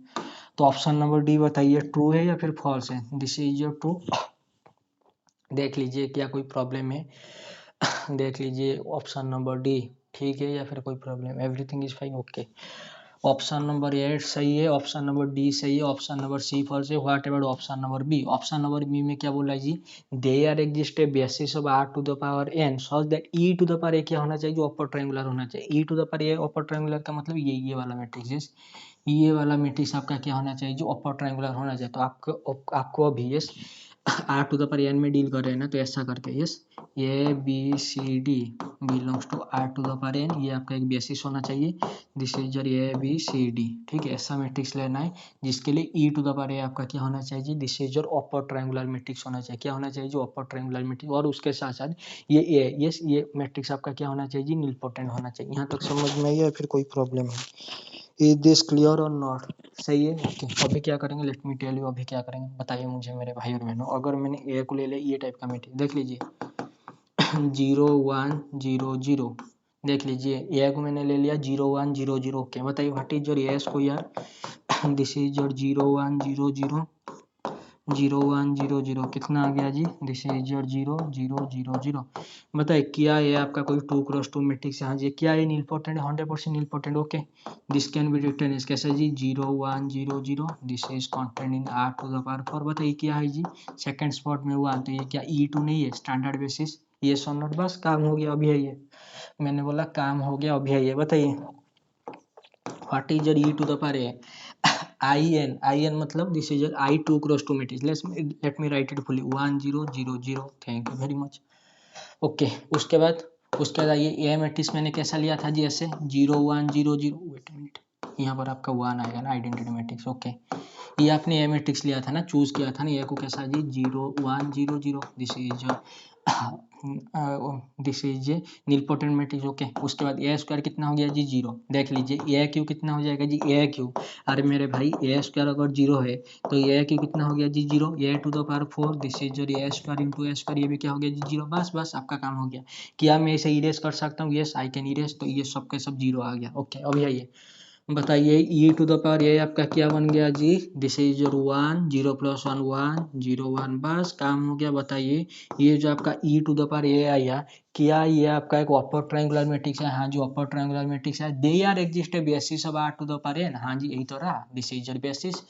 तो ऑप्शन नंबर डी बताइए ट्रू है या फिर फॉल्स है, दिस इज योर ट्रू। देख लीजिए क्या कोई प्रॉब्लम है, देख लीजिए ऑप्शन नंबर डी ठीक है या फिर कोई problem, everything is fine okay. Option number 8 सही है, ऑप्शन नंबर डी सही है, ऑप्शन नंबर सी फॉल्स है, what about option number B. Option number B में क्या बोला है जी they are exist a basis of R to the power N such that e to the power A क्या होना चाहिए जो अपर ट्रायंगुलर होना चाहिए, e to the power A upper triangular का मतलब ये वाला मैट्रिक्स, ये वाला मैट्रिक्स आपका क्या होना चाहिए जो अपर ट्रायंगुलर होना चाहिए। तो आपको अभी yes R to the power N में डील कर रहे हैं ना, तो ऐसा करके yes A B C D belongs to R to the power N, ये आपका एक बेसिस होना चाहिए, this is your A B C D, ठीक है। ऐसा मैट्रिक्स लेना है जिसके लिए E to the power A आपका क्या होना चाहिए, this is your upper triangular matrix होना चाहिए, क्या होना चाहिए जो अपर ट्रायंगुलर मैट्रिक्स, और उसके साथ साथ ये ए यस ये मैट्रिक्स आपका क्या होना चाहिए नीलपोटेंट होना चाहिए। यहाँ तक समझ में आई है फिर कोई प्रॉब्लम है, इज दिस क्लियर और नॉट, सही है ओके। अभी क्या करेंगे लेट मी टेल यू, अभी क्या करेंगे बताइए मुझे मेरे भाई और बहनों। अगर मैंने ए को ले लिया ये टाइप का मैट्रिक्स देख लीजिए 0 1 0 0 देख लीजिए ए को मैंने ले लिया 0 1 0 0। ओके बताइए व्हाट इज योर एस को यार, दिस इज योर 0 1 0 0 0 1 0 0 कितना आ गया जी, दिस इज योर 0 0 0 0। बताइए क्या ये आपका कोई 2x2 मैट्रिक्स है? हाँ जी। क्या ये निलपोटेंट है? 100% nilpotent. Okay this can be written is कैसे जी, 0 1 0 0, this is constant in r to the power 4। बताइए क्या है जी, सेकंड स्पॉट में हुआ, तो ये क्या E2 नहीं है, स्टैंडर्ड बेसिस, ये सो नॉट, बस काम हो गया अभी है ये, मैंने बोला काम हो गया अभी है ये। बताइए what is your E to the power A, in मतलब this is your I2 cross 2 matrix, let me write it fully 1 0 0 0। Thank you very much. Okay उसके बाद आइए ए मैट्रिक्स मैंने कैसा लिया था जी, ऐसे 0 1 0 0। वेट अ मिनट, यहाँ पर आपका 1 आएगा ना, आइडेंटिटी मैट्रिक्स। ओके ये आपने ए मैट्रिक्स लिया था ना, चूज किया था ना ए को कैसा जी, 0 1 0 0, this is nilpotent matrix. Okay उसके बाद ए स्क्वायर कितना हो गया जी, 0। देख लीजिए ए क्यू कितना हो जाएगा जी, ए क्यू, अरे मेरे भाई ए स्क्वायर अगर 0 है तो ए क्यू कितना हो गया जी, 0, A to the power 4, this is your A square into A square, ये भी क्या हो गया जी, 0। बस आपका काम हो गया। क्या मैं इसे इरेज कर सकता हूँ? यस आई कैन इरेज, तो ये सब के सब 0 आ गया। ओके अभी आइए बताइए ई टू द पावर ए आपका क्या बन गया जी, दिस इज योर 1 0 प्लस 1 1 0 1, बस काम हो गया। बताइए ये जो आपका ई टू द पावर ए आया, क्या ये आपका एक अपर ट्रायंगुलर मैट्रिक्स है? हाँ जी अपर ट्रायंगुलर मैट्रिक्स है। There are exist basis of R to the power N, हाँ जी यही तो रहा, this is your basis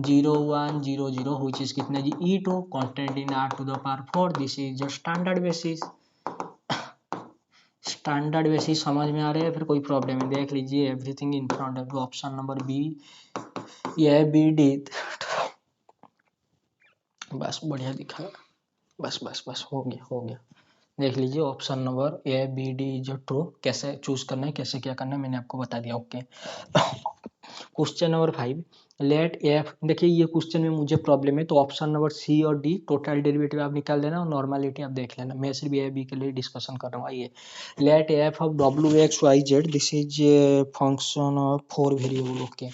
0 1 0 0 which is कितना जी, E2 constant in R to the power 4, this is your standard basis. Standard basis समझ में आ रहा है, फिर कोई प्रॉब्लम है? देख लीजिए everything in front of you, option number B, ये बी डी, बस बढ़िया दिखा, बस हो गया। देख लीजिए ऑप्शन नंबर ए बी डी जो ट्रू, कैसे चूज करना है, कैसे क्या करना है मैंने आपको बता दिया। Okay question number 5, let F, देखिए ये क्वेश्चन में मुझे प्रॉब्लम है, तो ऑप्शन नंबर सी और डी टोटल डेरिवेटिव आप निकाल देना और नॉर्मलिटी आप देख लेना, मैं सिर्फ ए बी के लिए डिस्कशन कर रहा हूँ। आइए let F of W x Y Z, this is function of 4 variable, okay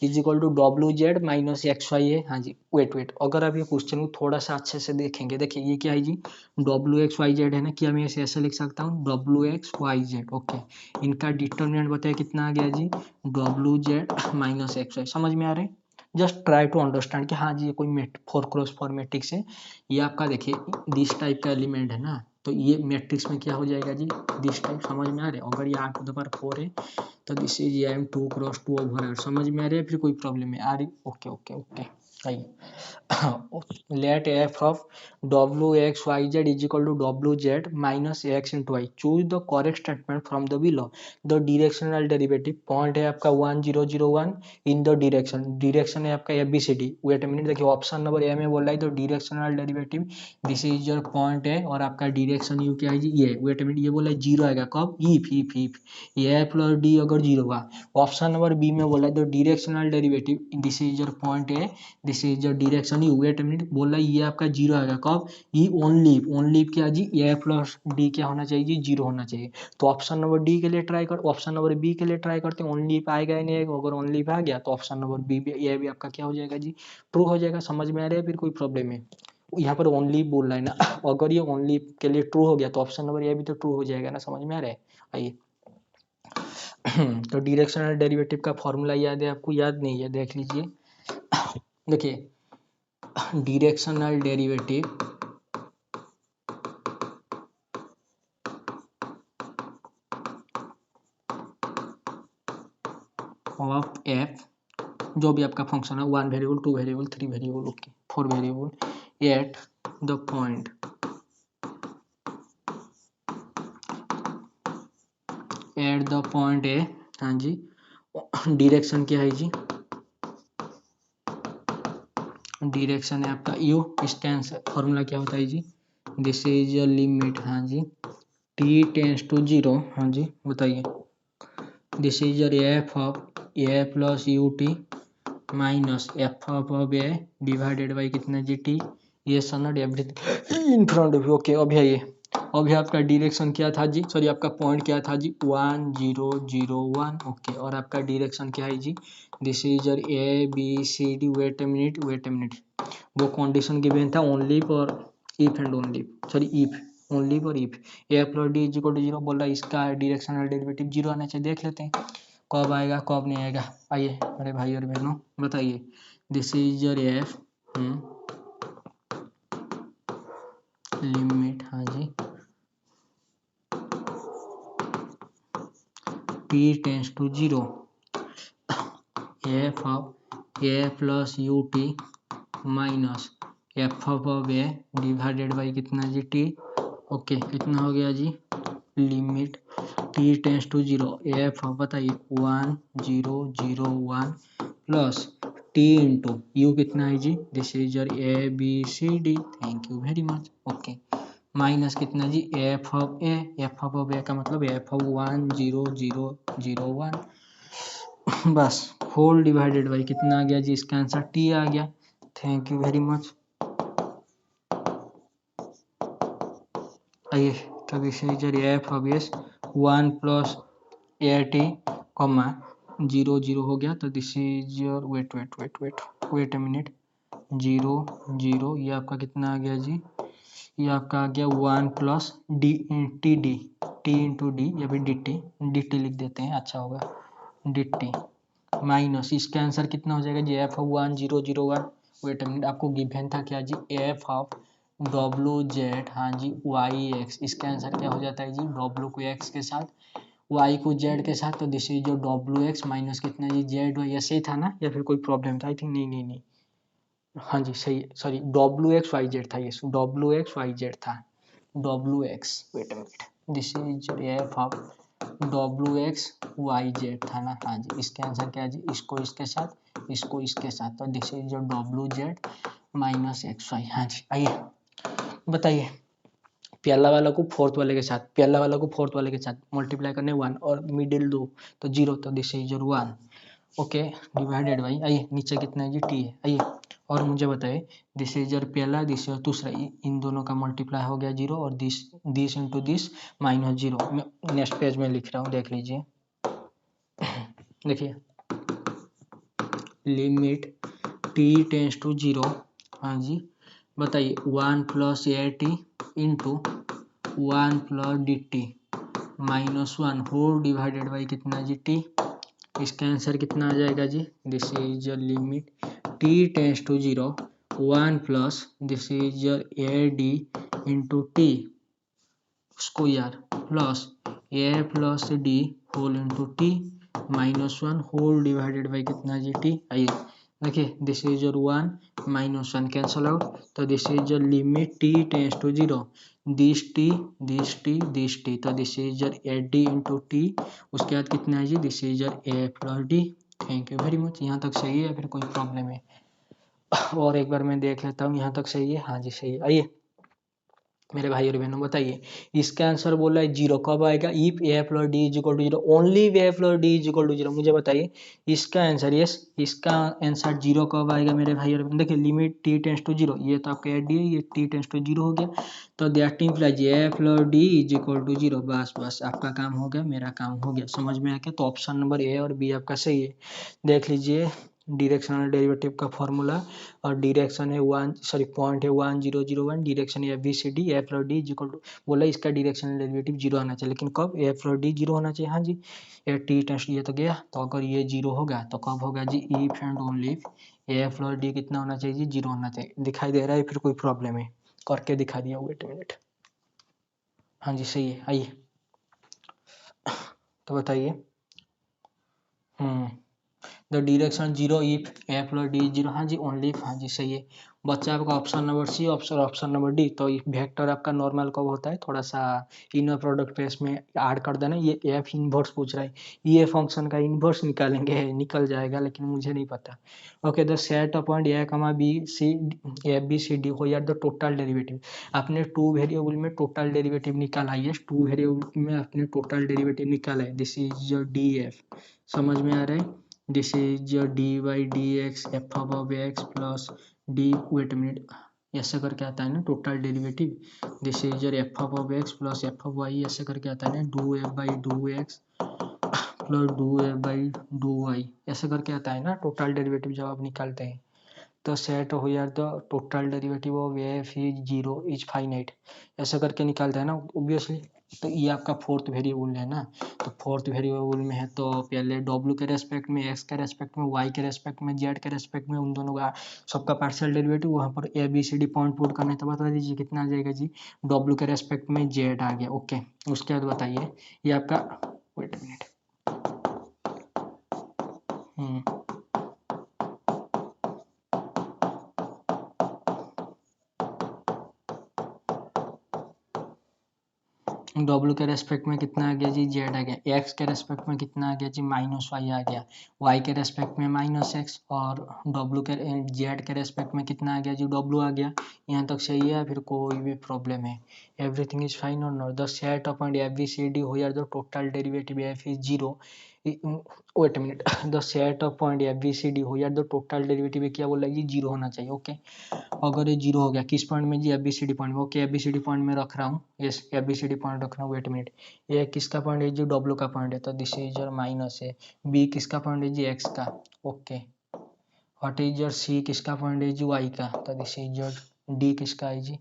is equal to W Z minus x Y है। हाँ जी वेट अगर आप ये क्वेश्चन को थोड़ा सा अच्छे से देखेंगे, देखिए ये क्या है जी, डब्ल्यू एक्स वाई जेड है ना, क्या मैं इसे ऐसे लिख सकता हूँ, डब्ल्यू एक्स वाई जेड। ओके इनका डिटर्मिनेंट बताइए कितना आ गया जी, डब्ल्यू जेड माइनस एक्स वाई। समझ में आ रहा है? जस्ट ट्राई टू अंडरस्टैंड कि हाँ जी ये कोई 4x4 मैट्रिक्स है, ये आपका देखिए दिस टाइप का एलिमेंट है ना, तो ये मैट्रिक्स में क्या हो जाएगा जी, दिस टाइप। समझ में आ रहा है? अगर ये आर टू द पावर 4 है तो this is M 2x2 over R. समझ में आ रहा है? फिर कोई प्रॉब्लम है आ रही? ओके आइए let f of wxyz is equal to wz minus x into y, choose the correct statement from the below, the directional derivative, point है आपका 1 0 0 1 इन द डायरेक्शन है आपका ABCD। वेट अ मिनट, देखिए ऑप्शन नंबर ए में बोल रहा है तो directional derivative, this is your point है और आपका डायरेक्शन यू क्या है जी, ये वेट अ मिनट, ये बोला है 0 आएगा कब, इफ ए प्लस डी अगर 0 हुआ। ऑप्शन नंबर बी में बोला है तो directional derivative, this is your point है, this is your direction u, wait a minute, बोला ये आपका 0 आएगा कब, ई ओनली क्या जी, ए प्लस डी क्या होना चाहिए जी, 0 होना चाहिए। तो ऑप्शन नंबर डी के लिए ट्राई कर, ऑप्शन नंबर बी के लिए ट्राई करते हैं, ओनली आएगा या नहीं आएगा, अगर ओनली आ गया तो ऑप्शन नंबर बी भी, ये भी आपका क्या हो जाएगा जी, ट्रू हो जाएगा। समझ में आ रहा है? फिर कोई प्रॉब्लम है? यहाँ पर ओनली बोल रहा है ना, अगर ये ओनली के लिए ट्रू हो गया तो ऑप्शन नंबर ए भी तो ट्रू हो जाएगा ना। समझ में आ रहा है? आइए तो डायरेक्शनल डेरिवेटिव का फॉर्मूला याद है आपको? याद नहीं है? देख लीजिए, देखिए डायरेक्शनल डेरिवेटिव ऑफ एफ, जो भी आपका फंक्शन है, 1 variable 2 variable 3 variable okay 4 variable at the point A, हाँ जी डायरेक्शन क्या है जी, डायरेक्शन है आपका यू, स्टैंड फॉर्मूला क्या होता है जी, दिस इज योर लिमिट, हाँ जी टी टेंस टू 0, हाँ जी बताइए, this is your F of a plus u t minus f of a divided by कितना जी टी, ये सनड everything in front of you. Okay अभी आपका डायरेक्शन क्या था जी, सॉरी आपका पॉइंट क्या था जी, 1 0 0 1। ओके और आपका डायरेक्शन क्या है जी, this is your A B C D. Wait a minute, वो कंडीशन गिवन था ओनली और if and only, sorry if only for if A plus D is equal to zero, बोला इसका डायरेक्शनल डेरिवेटिव जीरो आना चाहिए। देख लेते हैं कब आएगा कब नहीं आएगा। आइए मेरे भाई और बहनों बताइए, this is your f limit, हाँ जी, t tends to zero, f of a plus u t minus f of a divided by कितना जी टी। ओके कितना हो गया जी, limit t tends to zero f of बताइए 1 0 0 1 प्लस टी इंटू यू कितना है जी, this is your A B C d, thank you very much. Okay minus कितना जी, f of a, f of a का मतलब एफ ऑफ 1 0 0 0 1 बस होल डिवाइडेड बाई कितना आ गया जी, इसका आंसर टी आ गया, थैंक यू वेरी मच। आइए तो this is your F of S 1 plus A T comma 0 0 हो गया, तो this is your wait a minute 0 0, ये आपका कितना आ गया जी, ये आपका आ गया 1 plus d t D, t into d या फिर डी टी लिख देते हैं, अच्छा होगा डी टी माइनस इसका आंसर कितना हो जाएगा जी, f of 1 0 0 1। Wait a minute, आपको गिवन था क्या जी, एफ ऑफ डब्लू जेड, हाँ जी वाई एक्स, इसका आंसर क्या हो जाता है जी, डब्लू को एक्स के साथ वाई को जेड के साथ, तो दिस इज जो डब्लू एक्स माइनस कितना जी जेड वाई, ऐसे ही था ना या फिर कोई प्रॉब्लम था, आई थिंक नहीं, हाँ जी सही है, sorry W X Y Z था, ये डब्लू एक्स वाई जेड था, W X, wait a minute, this is F of W X Y Z था ना, हाँ जी इसके आंसर क्या है जी, इसको इसके साथ इसको इसके साथ, तो दिस इज जो W Z minus x Y. हाँ जी आइए बताइए, पहला वाला को फोर्थ वाले के साथ, पहला वाला को फोर्थ वाले के साथ मल्टीप्लाई करने 1 और मिडिल 2 तो 0, तो this is your 1। Okay divided by, आइए नीचे कितना है जी टी है। आइए और मुझे बताइए, दिस इज योर पहला, दिस इज दूसरा, इन दोनों का मल्टीप्लाई हो गया 0 और दिस इंटू दिस माइनस 0। मैं नेक्स्ट पेज में लिख रहा हूँ, देख लीजिए, देखिए लिमिट टी टेंस टू 0, हाँ जी बताइए 1 plus A t into 1 plus d t minus 1 whole divided by कितना जी टी, इसका आंसर कितना आ जाएगा जी, this is your limit t tends to 0 1 plus this is your a d into t square plus a plus d whole into t minus 1 whole divided by कितना जी टी। आइए देखिए this is your 1 minus 1 cancel out, तो this is your limit t tends to 0 this t this t this t, तो this is your a d into t, उसके बाद कितना है जी, this is your a plus d, thank you very much. यहाँ तक सही है या फिर कोई प्रॉब्लम है, और एक बार मैं देख लेता हूँ यहाँ तक सही है, हाँ जी सही है। आइए मेरे भाई और बहनों बताइए, इसका आंसर बोला है 0, कब आएगा, if A plus D is equal to 0, only A plus D is equal to 0। मुझे बताइए इसका आंसर, यस इसका आंसर 0 कब आएगा मेरे भाई और बहनों, देखिए लिमिट टी टेंस टू 0, ये तो आपका ए डी है, ये टी टेंस टू 0 हो गया, तो that implies A plus D is equal to 0। बस बस आपका काम हो गया, मेरा काम हो गया, समझ में आ गया, तो ऑप्शन नंबर ए और बी आपका सही है। देख लीजिए डायरेक्शनल डेरिवेटिव का फॉर्मूला, और डायरेक्शन है 1 सॉरी पॉइंट है 1 0 0 1, डायरेक्शन है A B C D, A plus D is equal to, बोला इसका डायरेक्शनल डेरिवेटिव 0 आना चाहिए, लेकिन कब, ए प्लस डी 0 होना चाहिए, हाँ जी ए टी टेस्ट ये तो गया, तो अगर ये 0 होगा तो कब होगा जी, if and only if A plus d कितना होना चाहिए जी, 0 होना चाहिए। दिखाई दे रहा है फिर कोई प्रॉब्लम है, करके दिखा दिया, वेट मिनट, हाँ जी सही है। आइए तो बताइए, the direction 0 if A plus D 0, हाँ जी ओनली इफ, हाँ जी सही है। बच्चा आपका option number C, option number D, तो वेक्टर आपका नॉर्मल कब होता है, थोड़ा सा इनर प्रोडक्ट पे इसमें ऐड कर देना, ये एफ इनवर्स पूछ रहा है, ये फंक्शन का इनवर्स निकालेंगे, निकल जाएगा लेकिन मुझे नहीं पता। Okay the set of point a comma b c a B C D हो यार द टोटल डेरिवेटिव, आपने 2 वेरिएबल में टोटल डेरिवेटिव निकाला है, 2 वेरिएबल में आपने टोटल डेरिवेटिव निकाला है, this is your D F, समझ में आ रहा है, this is your D Y D X F of X plus D, wait minute, ऐसे करके आता है ना total derivative, this is your F of X plus F of Y, ऐसे करके आता है ना do F by do X plus do F by do Y, ऐसे करके आता है ना टोटल डेरिवेटिव जब आप निकालते हैं, द सेट हो यार the total derivative of F is zero is finite, ऐसा करके निकालता है ना ऑब्वियसली। तो ये आपका फोर्थ वेरिएबल है ना, तो फोर्थ वेरिएबल में है तो पहले डब्ल्यू के रेस्पेक्ट में, एक्स के रेस्पेक्ट में, वाई के रेस्पेक्ट में, जेड के रेस्पेक्ट में, उन दोनों का सबका पार्शियल डेरिवेटिव वहाँ पर A B C D point put करना है। तो बता दीजिए कितना आ जाएगा जी, डब्ल्यू के रेस्पेक्ट में जेड आ गया। ओके, उसके बाद बताइए ये आपका, वेट मिनट, डब्ल्यू के रेस्पेक्ट में कितना आ गया जी, जेड आ गया। एक्स के रेस्पेक्ट में कितना आ गया जी, माइनस वाई आ गया। वाई के रेस्पेक्ट में माइनस एक्स, और डब्ल्यू के जेड के रेस्पेक्ट में कितना आ गया जी, डब्ल्यू आ गया। यहाँ तक सही है, फिर कोई भी प्रॉब्लम है? एवरीथिंग इज फाइन और not. The set of point F B C D हो यार the total derivative F is zero, wait minute, the set of point F B C D हो यार द टोटल डेरिवेटिव क्या बोला जी, जीरो होना चाहिए। ओके, अगर ये जीरो हो गया किस पॉइंट में जी, f B C D point में। Okay, f B C D point में रख रहा हूँ, yes f B C D point रख रहा हूँ। वेट मिनट, ये किसका पॉइंट है जी, डब्ल्यू का पॉइंट है, तो दिस इज योर माइनस है। बी किसका पॉइंट है जी, एक्स का। Okay, what is your C किसका पॉइंट है जी, वाई का, तो दिस इज योर डी किसका है जी,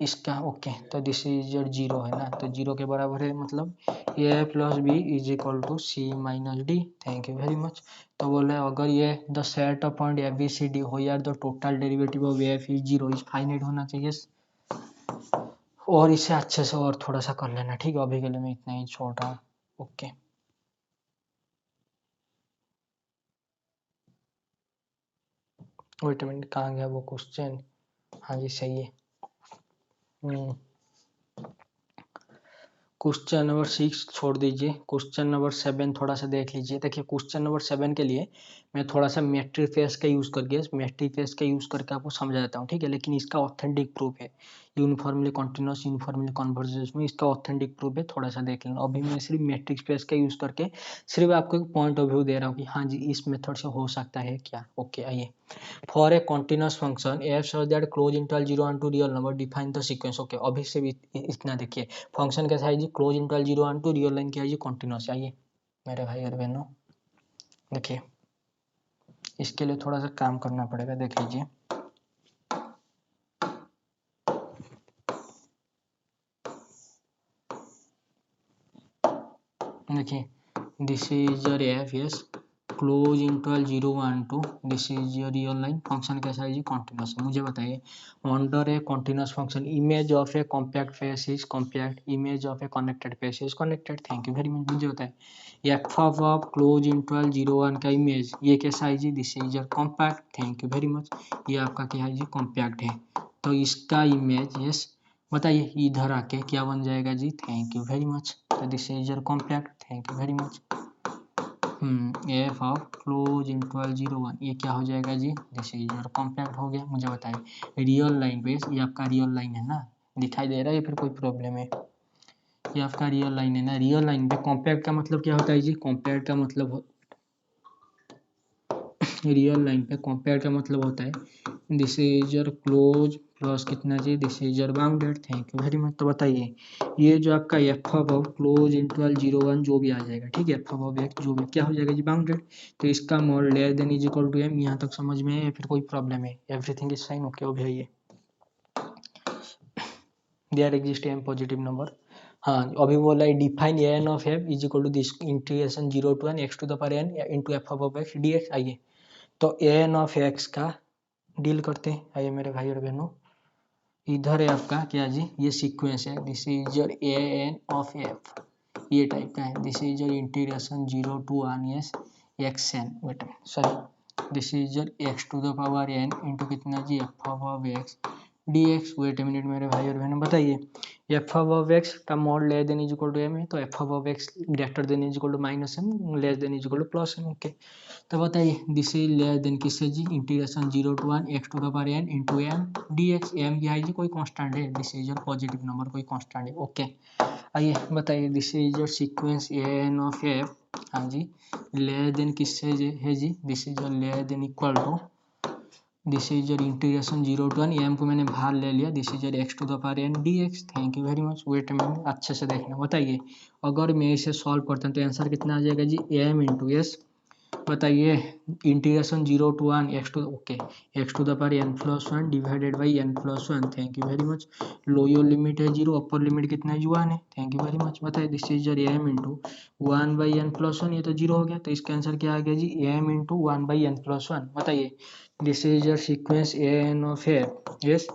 इसका। ओके, तो दिस इज योर जीरो है ना, तो जीरो के बराबर है, मतलब a plus b is equal to c minus d. Thank you very much. तो बोल रहे अगर ये the set of point F B C D हो यार the total derivative of F is zero is finite होना चाहिए। और इसे अच्छे से और थोड़ा सा कर लेना, ठीक है, अभी के लिए मैं इतना ही छोड़ रहा हूँ। ओके, वेट मिनट, कहाँ गया वो क्वेश्चन? हाँ जी सही है। क्वेश्चन नंबर 6 छोड़ दीजिए, क्वेश्चन नंबर 7 थोड़ा सा देख लीजिए। देखिए क्वेश्चन नंबर 7 के लिए मैं थोड़ा सा मैट्रिक फेस का यूज़ करके, मैट्रिक फेस का यूज़ करके आपको समझा देता हूँ, ठीक है। लेकिन इसका ऑथेंटिक प्रूफ है, यूनिफॉर्मली कॉन्टिन्यूस, यूनिफॉर्मली कन्वर्जेंस में इसका ऑथेंटिक प्रूफ है, थोड़ा सा देख लेना। अभी मैं सिर्फ मैट्रिक फेस का यूज़ करके सिर्फ आपको एक पॉइंट ऑफ व्यू दे रहा हूँ कि हाँ जी इस मेथड से हो सकता है क्या। ओके आइए, for a continuous function f such that close interval 0 and 2 real number define the sequence। Okay, अभी से भी इतना देखिए, फंक्शन कैसा है जी, close interval 0 and 2, real line क्या है जी, कॉन्टिन्यूस। आइए मेरे भाई और बहनों, देखिए इसके लिए थोड़ा सा काम करना पड़ेगा, देख लीजिए। देखिए this is your F, yes, close interval 0 1 2, this is your real line. Function कैसा है जी, कॉन्टिन्यूस। मुझे बताइए, under a continuous function image of a compact face is compact, image of A connected face is connected. Thank you very much. मुझे बताइए एफ ऑफ क्लोज इंटरवल 0 1 का इमेज ये कैसा है जी, this is your compact. Thank you very much, ये आपका क्या है जी, कॉम्पैक्ट है। तो इसका इमेज, यस बताइए, इधर आके क्या बन जाएगा जी, थैंक यू वेरी मच, तो this is your compact. Thank you very much. F of close interval 0 1 ये क्या हो जाएगा जी, दिस इज योर कॉम्पैक्ट हो गया। मुझे बताइए रियल लाइन पे, ये आपका रियल लाइन है ना, दिखाई दे रहा है, फिर कोई प्रॉब्लम है? ये आपका रियल लाइन है ना, रियल लाइन पे कॉम्पैक्ट का मतलब क्या होता है जी, कॉम्पैक्ट का मतलब रियल लाइन पे कॉम्पैक्ट का मतलब होता है this is your close plus कितना जी, this is your bounded. Thank you very much. तो बताइए ये जो आपका एफ ऑफ क्लोज इंटरवल 0 1 जो भी आ जाएगा, ठीक है, एफ ऑफ एक्स जो भी क्या हो जाएगा जी, बाउंडेड। तो इसका mod less than is equal to M. यहाँ तक समझ में है या फिर कोई प्रॉब्लम है? Everything is fine. ओके हो गया ये, there exist M positive number. हाँ अभी बोला है define N of F is equal to this integration 0 to N X to the power N into F of x D X. आइए तो एन ऑफ एक्स का डील करते हैं। आइए मेरे भाई और बहनों, इधर है आपका क्या जी, ये सीक्वेंस है, this is your a n of f, ये टाइप का है। This is your integration 0 to 1 s x n, wait sorry, this is your x to the power N into कितना जी, f of x D x. Wait a minute मेरे भाई और बहनों, बताइए एफ ऑफ एक्स का mod less than is equal to m है, तो F of x greater than is equal to minus M, less than is equal to plus m. Okay, तो बताइए दिस इज लेस देन किससे जी, integration 0 to 1 x to the power N into m d x. M क्या है जी, कोई कांस्टेंट है, this is your positive number, कोई कांस्टेंट है। ओके आइए बताइए this is your sequence a n of f, हाँ जी, लेस देन किससे है जी, this is your less than equal to, this is your integration 0 to 1, M को मैंने बाहर ले लिया, this is your x to the power N D X. Thank you very much. Wait में अच्छे से देखना। बताइए अगर मैं इसे सॉल्व करता हूँ तो आंसर कितना आ जाएगा जी, एम इंटू एस बताइए integration 0 to 1 x to okay x to the power n plus 1 divided by n plus 1। Thank you very much. Lower limit है 0, अपर लिमिट कितना है 1 है। Thank you very much. बताइए this is your m into 1 by N plus 1, ये तो 0 हो गया, तो इसका आंसर क्या आ गया जी m into 1 by N plus 1। बताइए this is your sequence an of f yes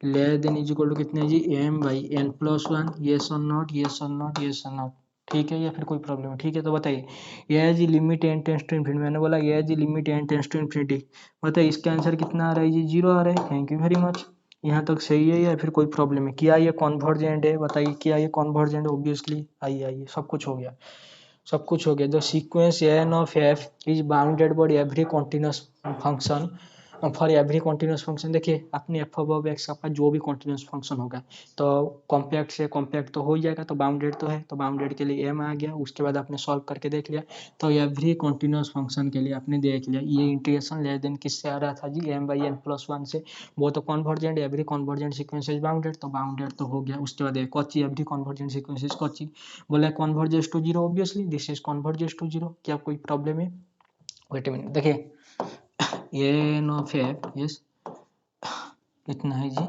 less than is equal to कितने जी m by N plus 1। Yes और नॉट, यस और नॉट, यस और नॉट, ठीक है या फिर कोई प्रॉब्लम है? ठीक है, तो बताइए ये है जी limit n tends to infinity, मैंने बोला ये है जी limit n tends to infinity. बताइए इसका आंसर कितना आ रहा है जी 0 आ रहा है। Thank you very much. यहाँ तक सही है या फिर कोई प्रॉब्लम है? क्या ये कॉन्वर्जेंट है? बताइए क्या ये कॉन्वर्जेंट? ऑब्वियसली आइए आइए सब कुछ हो गया, सब कुछ हो गया। The sequence N of F is bounded by every continuous function for every continuous function. देखिए अपने एफ अब एक्स का जो भी कॉन्टिन्यूस फंक्शन होगा तो कॉम्पैक्ट से कॉम्पैक्ट तो हो ही जाएगा, तो बाउंडेड तो है, तो बाउंडेड के लिए एम आ गया। उसके बाद आपने सॉल्व करके देख लिया, तो एवरी कॉन्टिन्यूस फंक्शन के लिए आपने देख लिया ये इंटीग्रेशन लेस देन किससे आ रहा था जी एम बाई एन प्लस 1 से। वो तो convergent, every convergent sequence is bounded, तो बाउंडेड तो हो गया। उसके बाद एक Cauchy every convergent sequence is Cauchy, बोला converges to 0, obviously this is converges to 0। क्या कोई प्रॉब्लम है? वेट अ मिनट, देखिए एन ऑफ एफ यस कितना है जी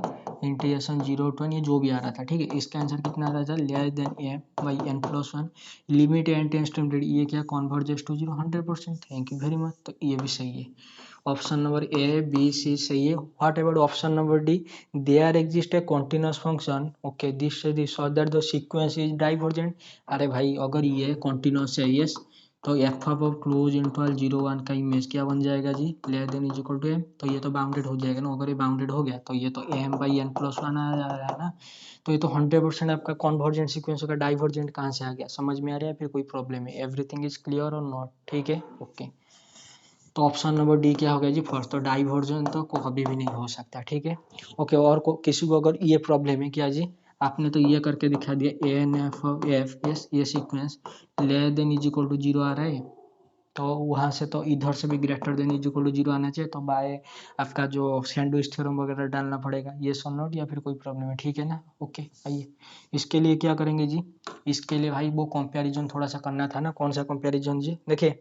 इंटीग्रेशन 0 to 1, ये जो भी आ रहा था, ठीक है। इसका आंसर कितना आ रहा था less than m by N plus 1 limit n tends to infinity, ये क्या converges to 0 100%। Thank you very much. तो ये भी सही है, option number A B c सही है। What about option number d there exist a continuous function okay this so that the sequence is divergent. अरे भाई अगर ये कॉन्टिन्यूस है यस तो एफ ऑफ क्लोज इंटरवल 0 1 का इमेज क्या बन जाएगा जी less than is equal to m, तो ये तो बाउंडेड हो जाएगा ना। अगर ये बाउंडेड हो गया तो ये तो एम बाई एन प्लस 1 आ जा रहा है ना, तो ये तो 100% आपका कॉन्वर्जेंट सीक्वेंस होगा। डाइवर्जेंट कहाँ से आ गया? समझ में आ रहा है फिर कोई प्रॉब्लम है? एवरीथिंग इज क्लियर और नॉट? ठीक है ओके। तो ऑप्शन नंबर डी क्या हो गया जी फर्स्ट, तो डाइवर्जेंट तो कभी भी नहीं हो सकता, ठीक है ओके। और किसी को अगर ये प्रॉब्लम है क्या जी, आपने तो ये करके दिखा दिया a n f of f yes ये sequence less than is equal to 0 आ रहा है, तो वहां से तो इधर से भी greater than is equal to 0 आना चाहिए, तो बाय आपका जो सैंडविच थ्योरम वगैरह डालना पड़ेगा ये सो नॉट या फिर कोई प्रॉब्लम है? ठीक है ना ओके। आइए इसके लिए क्या करेंगे जी, इसके लिए भाई वो कंपैरिजन थोड़ा सा करना था ना। कौन सा कंपैरिजन जी? देखिए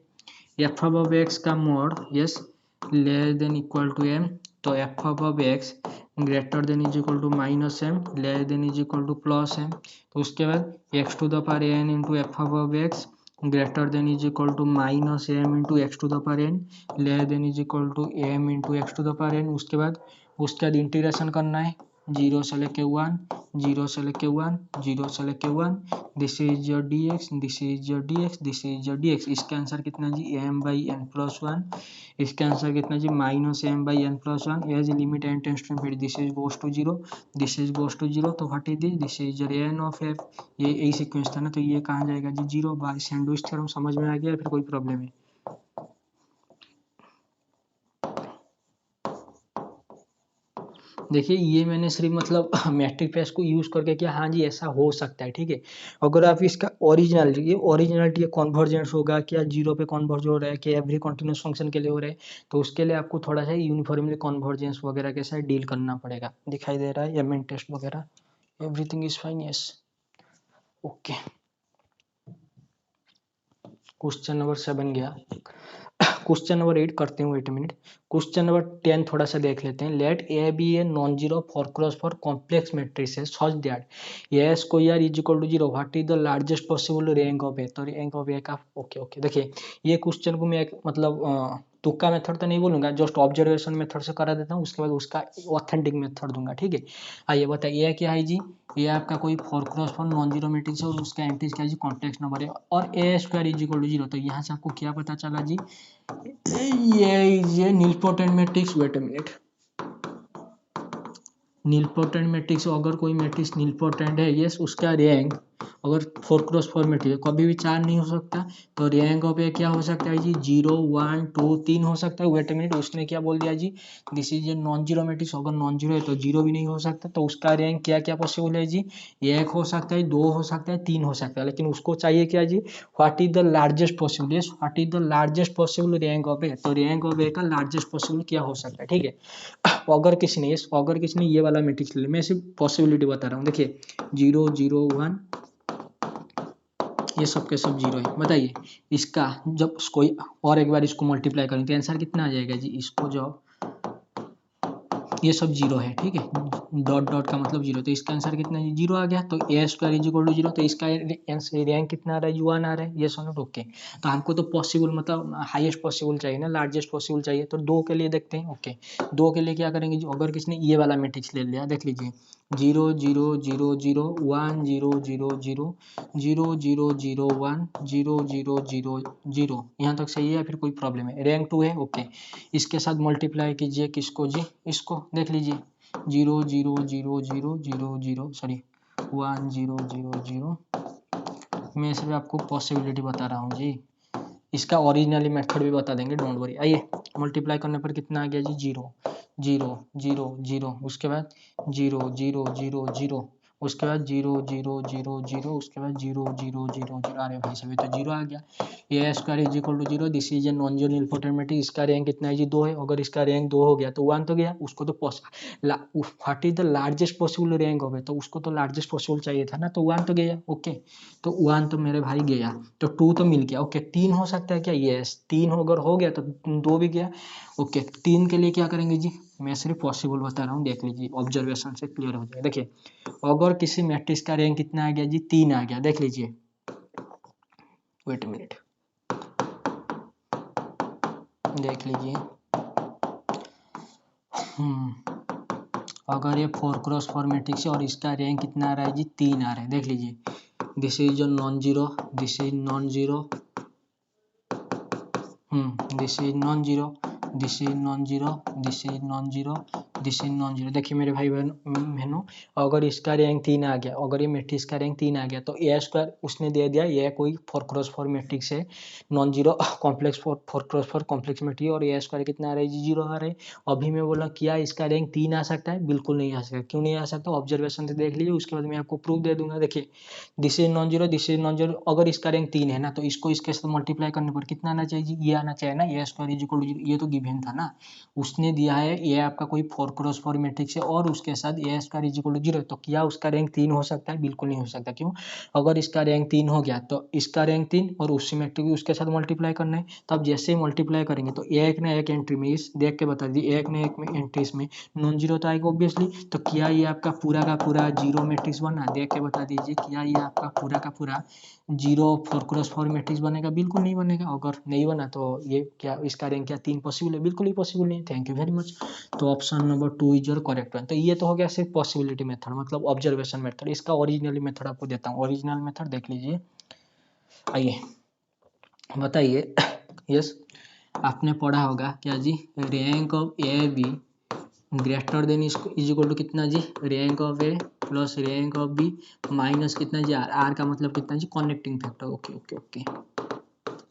एफ ऑफ एक्स का mod yes less than equal to m, तो F of x greater than is equal to minus M less than is equal to plus m, तो उसके बाद x to the power N into F of x greater than is equal to minus M into x to the power n less than is equal to m into x to the power N. उसके बाद इंटीग्रेशन करना है 0 से लेके 1 0 से लेके 1 0 से लेके 1, this is your d x this is your d x this is your d x. इसका आंसर कितना जी एम बाई एन प्लस 1, इसका आंसर कितना जी minus M by N plus 1 as limit n tends to infinity this is goes to 0 this is goes to 0, तो what is this is your n of f. ये यही सीक्वेंस था ना, तो ये कहाँ जाएगा जी 0 बाय सैंडविच थ्योरम। समझ में आ गया फिर कोई प्रॉब्लम है? देखिए ये मैंने सिर्फ मतलब मैट्रिक पेज को यूज करके किया, हाँ जी ऐसा हो सकता है, ठीक है। अगर आप इसका ओरिजिनलिटी कॉन्वर्जेंस होगा क्या 0 पे कॉन्वर्ज हो रहा है कि एवरी कॉन्टिन्यूस फंक्शन के लिए हो रहा है, तो उसके लिए आपको थोड़ा सा यूनिफॉर्मली कॉन्वर्जेंस वगैरह के साथ डील करना पड़ेगा। दिखाई दे रहा है एमएन टेस्ट वगैरह everything is fine yes okay. Question number 7 गया। क्वेश्चन नंबर 8 करते हैं, वेट मिनट। क्वेश्चन नंबर 10 थोड़ा सा देख लेते हैं। Let A b a non zero four cross four complex matrices such that a square is equal to 0 what is the largest possible rank of a, तो रैंक ऑफ ए का ओके ओके। देखिए ये क्वेश्चन को मैं एक मतलब तुक्का मेथड तो नहीं बोलूंगा, जस्ट ऑब्जर्वेशन मेथड से करा देता हूँ, उसके बाद उसका ऑथेंटिक मेथड दूंगा, ठीक है। आइए बताइए क्या है जी, ये आपका कोई 4 क्रॉस 4 नॉन जीरो मैट्रिक्स है और उसका एंट्रीज क्या है जी कॉम्प्लेक्स नंबर है और ए स्क्वायर इज इक्वल टू 0, तो यहाँ से आपको क्या पता चला जी ये nilpotent matrix. Wait a minute, nilpotent matrix अगर कोई मैट्रिक्स नीलपोटेंट है यस उसका रैंक अगर 4 क्रॉस 4 मैट्रिक्स कभी भी 4 नहीं हो सकता, तो रैंक ऑफ ए क्या हो सकता है जी 0 1 2 3 हो सकता है। वेट अ मिनट, उसने क्या बोल दिया जी this is a non zero matrix, अगर नॉन जीरो है तो 0 भी नहीं हो सकता, तो उसका रैंक क्या क्या पॉसिबल है जी 1 हो सकता है 2 हो सकता है 3 हो सकता है, लेकिन उसको चाहिए क्या जी what is the largest possible, yes what is the largest possible rank of a, तो रैंक ऑफ ए का लार्जेस्ट पॉसिबल क्या हो सकता है, ठीक है। अगर किसी ने ये वाला मैट्रिक्स ले, मैं सिर्फ पॉसिबिलिटी बता रहा हूँ। देखिए 0 0 1 ये सब के सब जीरो है। बताइए इसका जब कोई और एक बार इसको मल्टीप्लाई करें तो आंसर कितना आ जाएगा जी, इसको जब ये सब जीरो है, ठीक है, डॉट डॉट का मतलब जीरो, तो इसका आंसर कितना है, जीरो आ गया। तो a square is equal to zero, तो इसका रैंक कितना आ रहा है, वन आ रहा है, ये सुनो ओके। तो हमको तो पॉसिबल मतलब हाईएस्ट पॉसिबल चाहिए ना, लार्जेस्ट पॉसिबल चाहिए, तो दो के लिए देखते हैं। ओके, दो के लिए क्या करेंगे जी, अगर किसने ये वाला मैट्रिक्स ले लिया, देख लीजिए 0 0 0 0 1 0 0 0 0 0 0 1 0 0 0 0, यहाँ तक सही है या फिर कोई प्रॉब्लम है, रैंक 2 है। ओके, इसके साथ मल्टीप्लाई कीजिए किसको जी, इसको देख लीजिए 0 0 0 0 0 0 सॉरी 1 0 0 0। मैं सिर्फ आपको पॉसिबिलिटी बता रहा हूँ जी, इसका ओरिजिनली मेथड भी बता देंगे, डोंट वरी। आइए मल्टीप्लाई करने पर कितना आ गया जी, 0 0 0 0, उसके बाद 0 0 0 0, उसके बाद 0 0 0 0, उसके बाद 0 0 0 0। अरे भाई सभी तो 0 आ गया। A square is equal to 0, this is a non zero important matrix, इसका रैंक कितना है जी, 2 है। अगर इसका रैंक 2 हो गया तो 1 तो गया, उसको तो what is the largest possible rank हो गया, तो उसको तो लार्जेस्ट पॉसिबल चाहिए था ना, तो 1 तो गया। ओके, तो 1 तो मेरे भाई गया, तो 2 तो मिल गया। ओके, 3 हो सकता है क्या, यस 3 अगर हो गया तो 2 भी गया। ओके, 3 के लिए क्या करेंगे जी, मैं सिर्फ पॉसिबल बता रहा हूँ, देख लीजिए ऑब्जर्वेशन से क्लियर हो जाएगा। देखिए अगर किसी मैट्रिक्स का रैंक कितना आ गया जी, 3 आ गया, देख लीजिए, वेट मिनट, देख लीजिए अगर ये 4x4 मैट्रिक्स है और इसका रैंक कितना आ रहा है जी, 3 आ रहा है, देख लीजिए दिस इज जो non zero, this is non zero, this is non zero, this is non zero, this is non zero, this is non zero. देखिए मेरे भाई बहनों, अगर इसका रैंक 3 आ गया, अगर ये मैट्रिक्स का रैंक 3 आ गया, तो ए स्क्वायर उसने दे दिया, ये कोई 4x4 मैट्रिक्स है, non zero complex 4x4 complex matrix, और ए स्क्वायर कितना आ रहा है जी, 0 आ रहा है। अभी मैं बोला क्या इसका रैंक 3 आ सकता है, बिल्कुल नहीं आ सकता। क्यों नहीं आ सकता, ऑब्जर्वेशन से देख लीजिए, उसके बाद मैं आपको प्रूफ दे दूंगा। देखिए this is non zero, this is non zero, अगर इसका रैंक 3 है ना, तो इसको इसके साथ मल्टीप्लाई करने पर कितना आना चाहिए, ये आना चाहिए ना, ए स्क्वायर इज इक्वल टू 0, ये तो गिवन था ना, उसने दिया है ये आपका कोई 4x4 मैट्रिक्स है और उसके साथ ए स्क्वायर इज इक्वल टू 0, तो क्या उसका रैंक 3 हो सकता है, बिल्कुल नहीं हो सकता। क्यों, अगर इसका रैंक 3 हो गया तो इसका रैंक 3 और उसी मैट्रिक्स उसके साथ मल्टीप्लाई करना है, तो अब जैसे ही मल्टीप्लाई करेंगे तो एक ना एक एंट्री में, इस देख के बता दीजिए, एक ना एक में एंट्रीज में नॉन जीरो तो आएगा ऑब्वियसली। तो क्या ये आपका पूरा का पूरा जीरो मैट्रिक्स बना, देख के बता दीजिए, क्या ये आपका पूरा का पूरा जीरो 4x4 मैट्रिक्स बनेगा, बिल्कुल नहीं बनेगा। अगर नहीं बना तो ये क्या, इसका रैंक क्या 3 पॉसिबल है, बिल्कुल ही पॉसिबल नहीं है। Thank you very much. तो option number 2 is your correct one. तो ये तो हो गया सिर्फ पॉसिबिलिटी मेथड, मतलब ऑब्जर्वेशन मेथड। इसका ओरिजिनली मेथड आपको देता हूँ, ओरिजिनल मेथड देख लीजिए। आइए बताइए, यस आपने पढ़ा होगा क्या जी, rank of a b greater than is equal to कितना जी, rank of a plus rank of b minus कितना जी, आर, आर का मतलब कितना जी, connecting factor. Okay okay okay,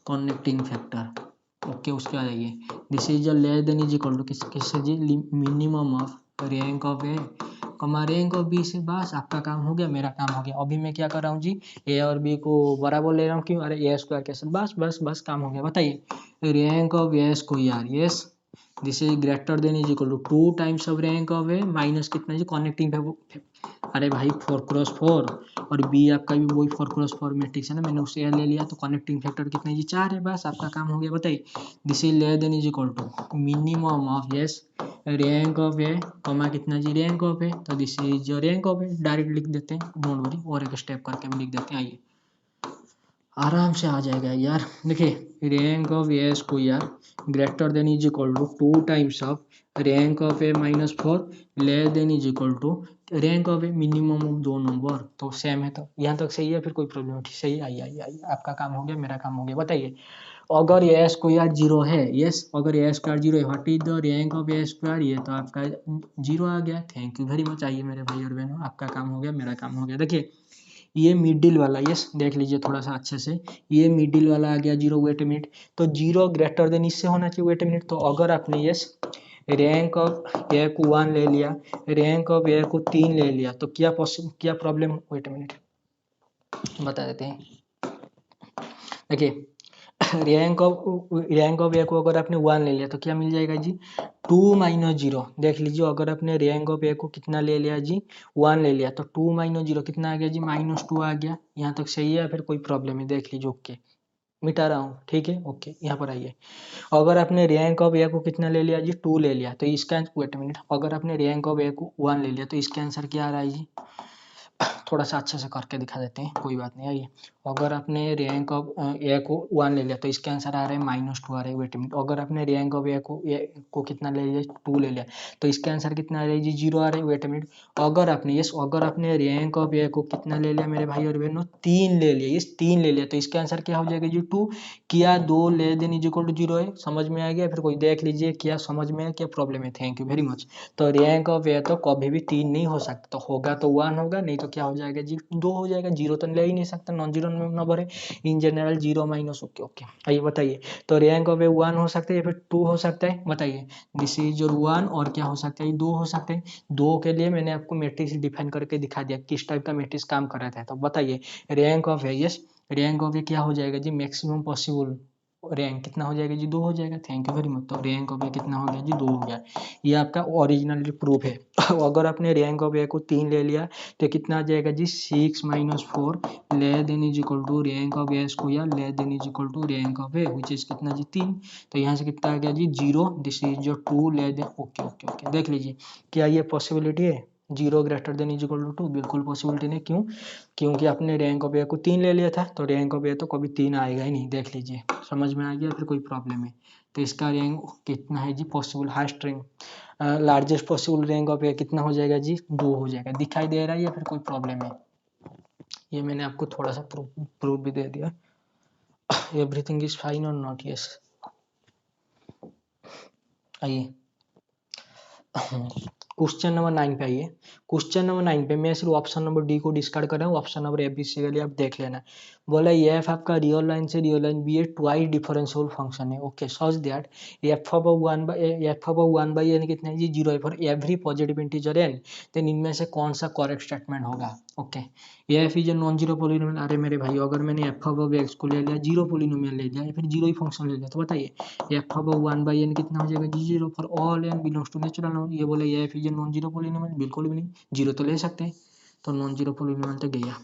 connecting factor. Okay, उसके बाद आइए this is less than is equal to किससे जी, minimum of rank of a comma rank of B से। बस आपका काम हो गया, मेरा काम हो गया। अभी मैं क्या कर रहा हूँ जी, ए और बी को बराबर ले रहा हूँ, क्यों, अरे ए स्क्वायर के साथ, बस बस बस काम हो गया। बताइए rank of A square, yes this is greater than is equal to 2 times of rank of A minus कितना जी, कनेक्टिंग, अरे भाई 4x4 और बी आपका भी वही 4x4 मैट्रिक्स है ना, मैंने उसे ले लिया, तो कनेक्टिंग फैक्टर कितना जी, 4 है, बस आपका काम हो गया। बताइए this is less than is equal to minimum of, yes rank of a comma कितना जी, रैंक ऑफ ए, तो this is rank of a, direct लिख देते हैं, डोंट वरी, और एक स्टेप करके हम लिख देते हैं। आइए आराम से आ जाएगा यार। देखिए rank of A square greater than is equal to 2 times of rank of A minus 4 less than is equal to rank of A minimum of दो नंबर, तो सेम है। तो यहाँ तक सही है, फिर कोई प्रॉब्लम नहीं, सही। आइए आइए आइए, आपका काम हो गया, मेरा काम हो गया। बताइए अगर ए स्क्वायर 0 है, यस अगर ए स्क्वायर 0 है, what is the rank of A square, ये तो आपका 0 आ गया। Thank you very much. आइए मेरे भाई और बहनों, आपका काम हो गया, मेरा काम हो गया। देखिए ये मिडिल वाला, यस देख लीजिए थोड़ा सा अच्छे से, ये मिडिल वाला आ गया 0, वेट मिनट, तो 0 ग्रेटर देन इससे होना चाहिए, वेट मिनट। तो अगर आपने यस रैंक ऑफ ए को 1 ले लिया, रैंक ऑफ ए को 3 ले लिया, तो क्या प्रॉब्लम, वेट मिनट बता देते हैं। देखिए रैंक ऑफ ए को अगर आपने 1 ले लिया तो क्या मिल जाएगा जी, 2 - 0। देख लीजिए, अगर आपने रैंक ऑफ ए को कितना ले लिया जी, 1 ले लिया, तो 2 - 0 कितना आ गया जी, -2 आ गया। यहाँ तक सही है या फिर कोई प्रॉब्लम है, देख लीजिए। ओके, मिटा रहा हूँ, ठीक है। ओके, यहाँ पर आइए। अगर आपने रैंक ऑफ ए को कितना ले लिया जी, 2 ले लिया, तो इसका वेट मिनट, अगर आपने रैंक ऑफ ए को 1 ले लिया तो इसका आंसर क्या आ रहा है जी, थोड़ा सा अच्छे से करके दिखा देते हैं, कोई बात नहीं। आइए, अगर आपने रैंक ऑफ ए को 1 ले लिया तो इसका आंसर आ रहा है -2 आ रहा है। वेट मिनट, अगर आपने रैंक ऑफ ए को कितना ले लिया, 2 ले लिया, तो इसका आंसर कितना आ रहा है जी, 0 आ रहा है। वेट मिनट, अगर आपने रैंक ऑफ ए को कितना ले लिया मेरे भाई और बहनों, 3 ले लिया, 3 ले लिया, तो इसका आंसर क्या हो जाएगा जी, 2। क्या 2 less than is equal to 0 है, समझ में आ गया? फिर कोई देख लीजिए, क्या समझ में है, क्या प्रॉब्लम है? Thank you very much. तो रैंक ऑफ ए तो कभी भी 3 नहीं हो सकता, तो होगा तो 1 होगा, नहीं तो क्या हो जाएगा जी, 2 हो जाएगा। 0 तो ले ही नहीं सकता, नॉन जीरो नंबर है, in general 0 minus. Okay okay, आइए बताइए, तो रैंक ऑफ ए 1 हो सकता है या फिर 2 हो सकता है, बताइए। दिस इज योर 1, और क्या हो सकता है, 2 हो सकते हैं। 2 के लिए मैंने आपको मैट्रिक्स डिफाइन करके दिखा दिया, किस टाइप का मैट्रिक्स काम कर रहा था। तो बताइए, rank of A, yes, rank of ए क्या हो जाएगा जी, मैक्सिमम पॉसिबल रैंक कितना हो जाएगा जी, 2 हो जाएगा। Thank you very much. तो रैंक ऑफ ए कितना हो गया जी, 2 हो गया। ये आपका ओरिजिनल प्रूफ है। अगर आपने रैंक ऑफ ए को 3 ले लिया तो कितना आ जाएगा जी, 6 - 4 less than is equal to rank of A square less than is equal to rank of A which is कितना जी, 3। तो यहाँ से कितना आ गया जी, 0। दिस इज जो 2 less than, okay okay okay, देख लीजिए, क्या ये पॉसिबिलिटी है, 0 greater than is equal to 2? बिल्कुल पॉसिबिलिटी नहीं। क्यों? क्योंकि आपने रैंक ऑफ ए को 3 ले लिया था, तो रैंक ऑफ ए तो कभी 3 आएगा ही नहीं। देख लीजिए, समझ में आ गया? फिर कोई प्रॉब्लम है? तो इसका रैंक कितना है जी, possible highest rank, largest possible rank of A कितना हो जाएगा जी, 2 हो जाएगा। दिखाई दे रहा है या फिर कोई प्रॉब्लम है? ये मैंने आपको थोड़ा सा प्रूफ भी दे दिया। एवरीथिंग इज फाइन और नॉट? यस। आइए, क्वेश्चन नंबर 9 पे आइए। क्वेश्चन नंबर 9 पे मैं सिर्फ ऑप्शन नंबर डी को डिस्कार्ड कर रहा हूँ, option number A B C के लिए आप देख लेना। बोला एफ आपका रियल लाइन से real line B A twice differential function है। Okay, such that F of 1 by N कितना है जी, 0 है for every positive integer N, then इनमें से कौन सा करेक्ट स्टेटमेंट होगा? Okay, F is a non zero polynomial. अरे मेरे भाई, अगर मैंने एफ ऑफ एक्स को ले लिया, जीरो पोलिनोमियल ले लिया या फिर जीरो ही फंक्शन ले लिया, तो बताइए एफ ऑफ 1/n कितना हो जाएगा जी, 0 for all N belongs to natural number. ये बोले F is a non zero polynomial, बिल्कुल भी नहीं, जीरो तो ले सकते हैं, तो नॉन जीरो पोलिनोमियल तो गया।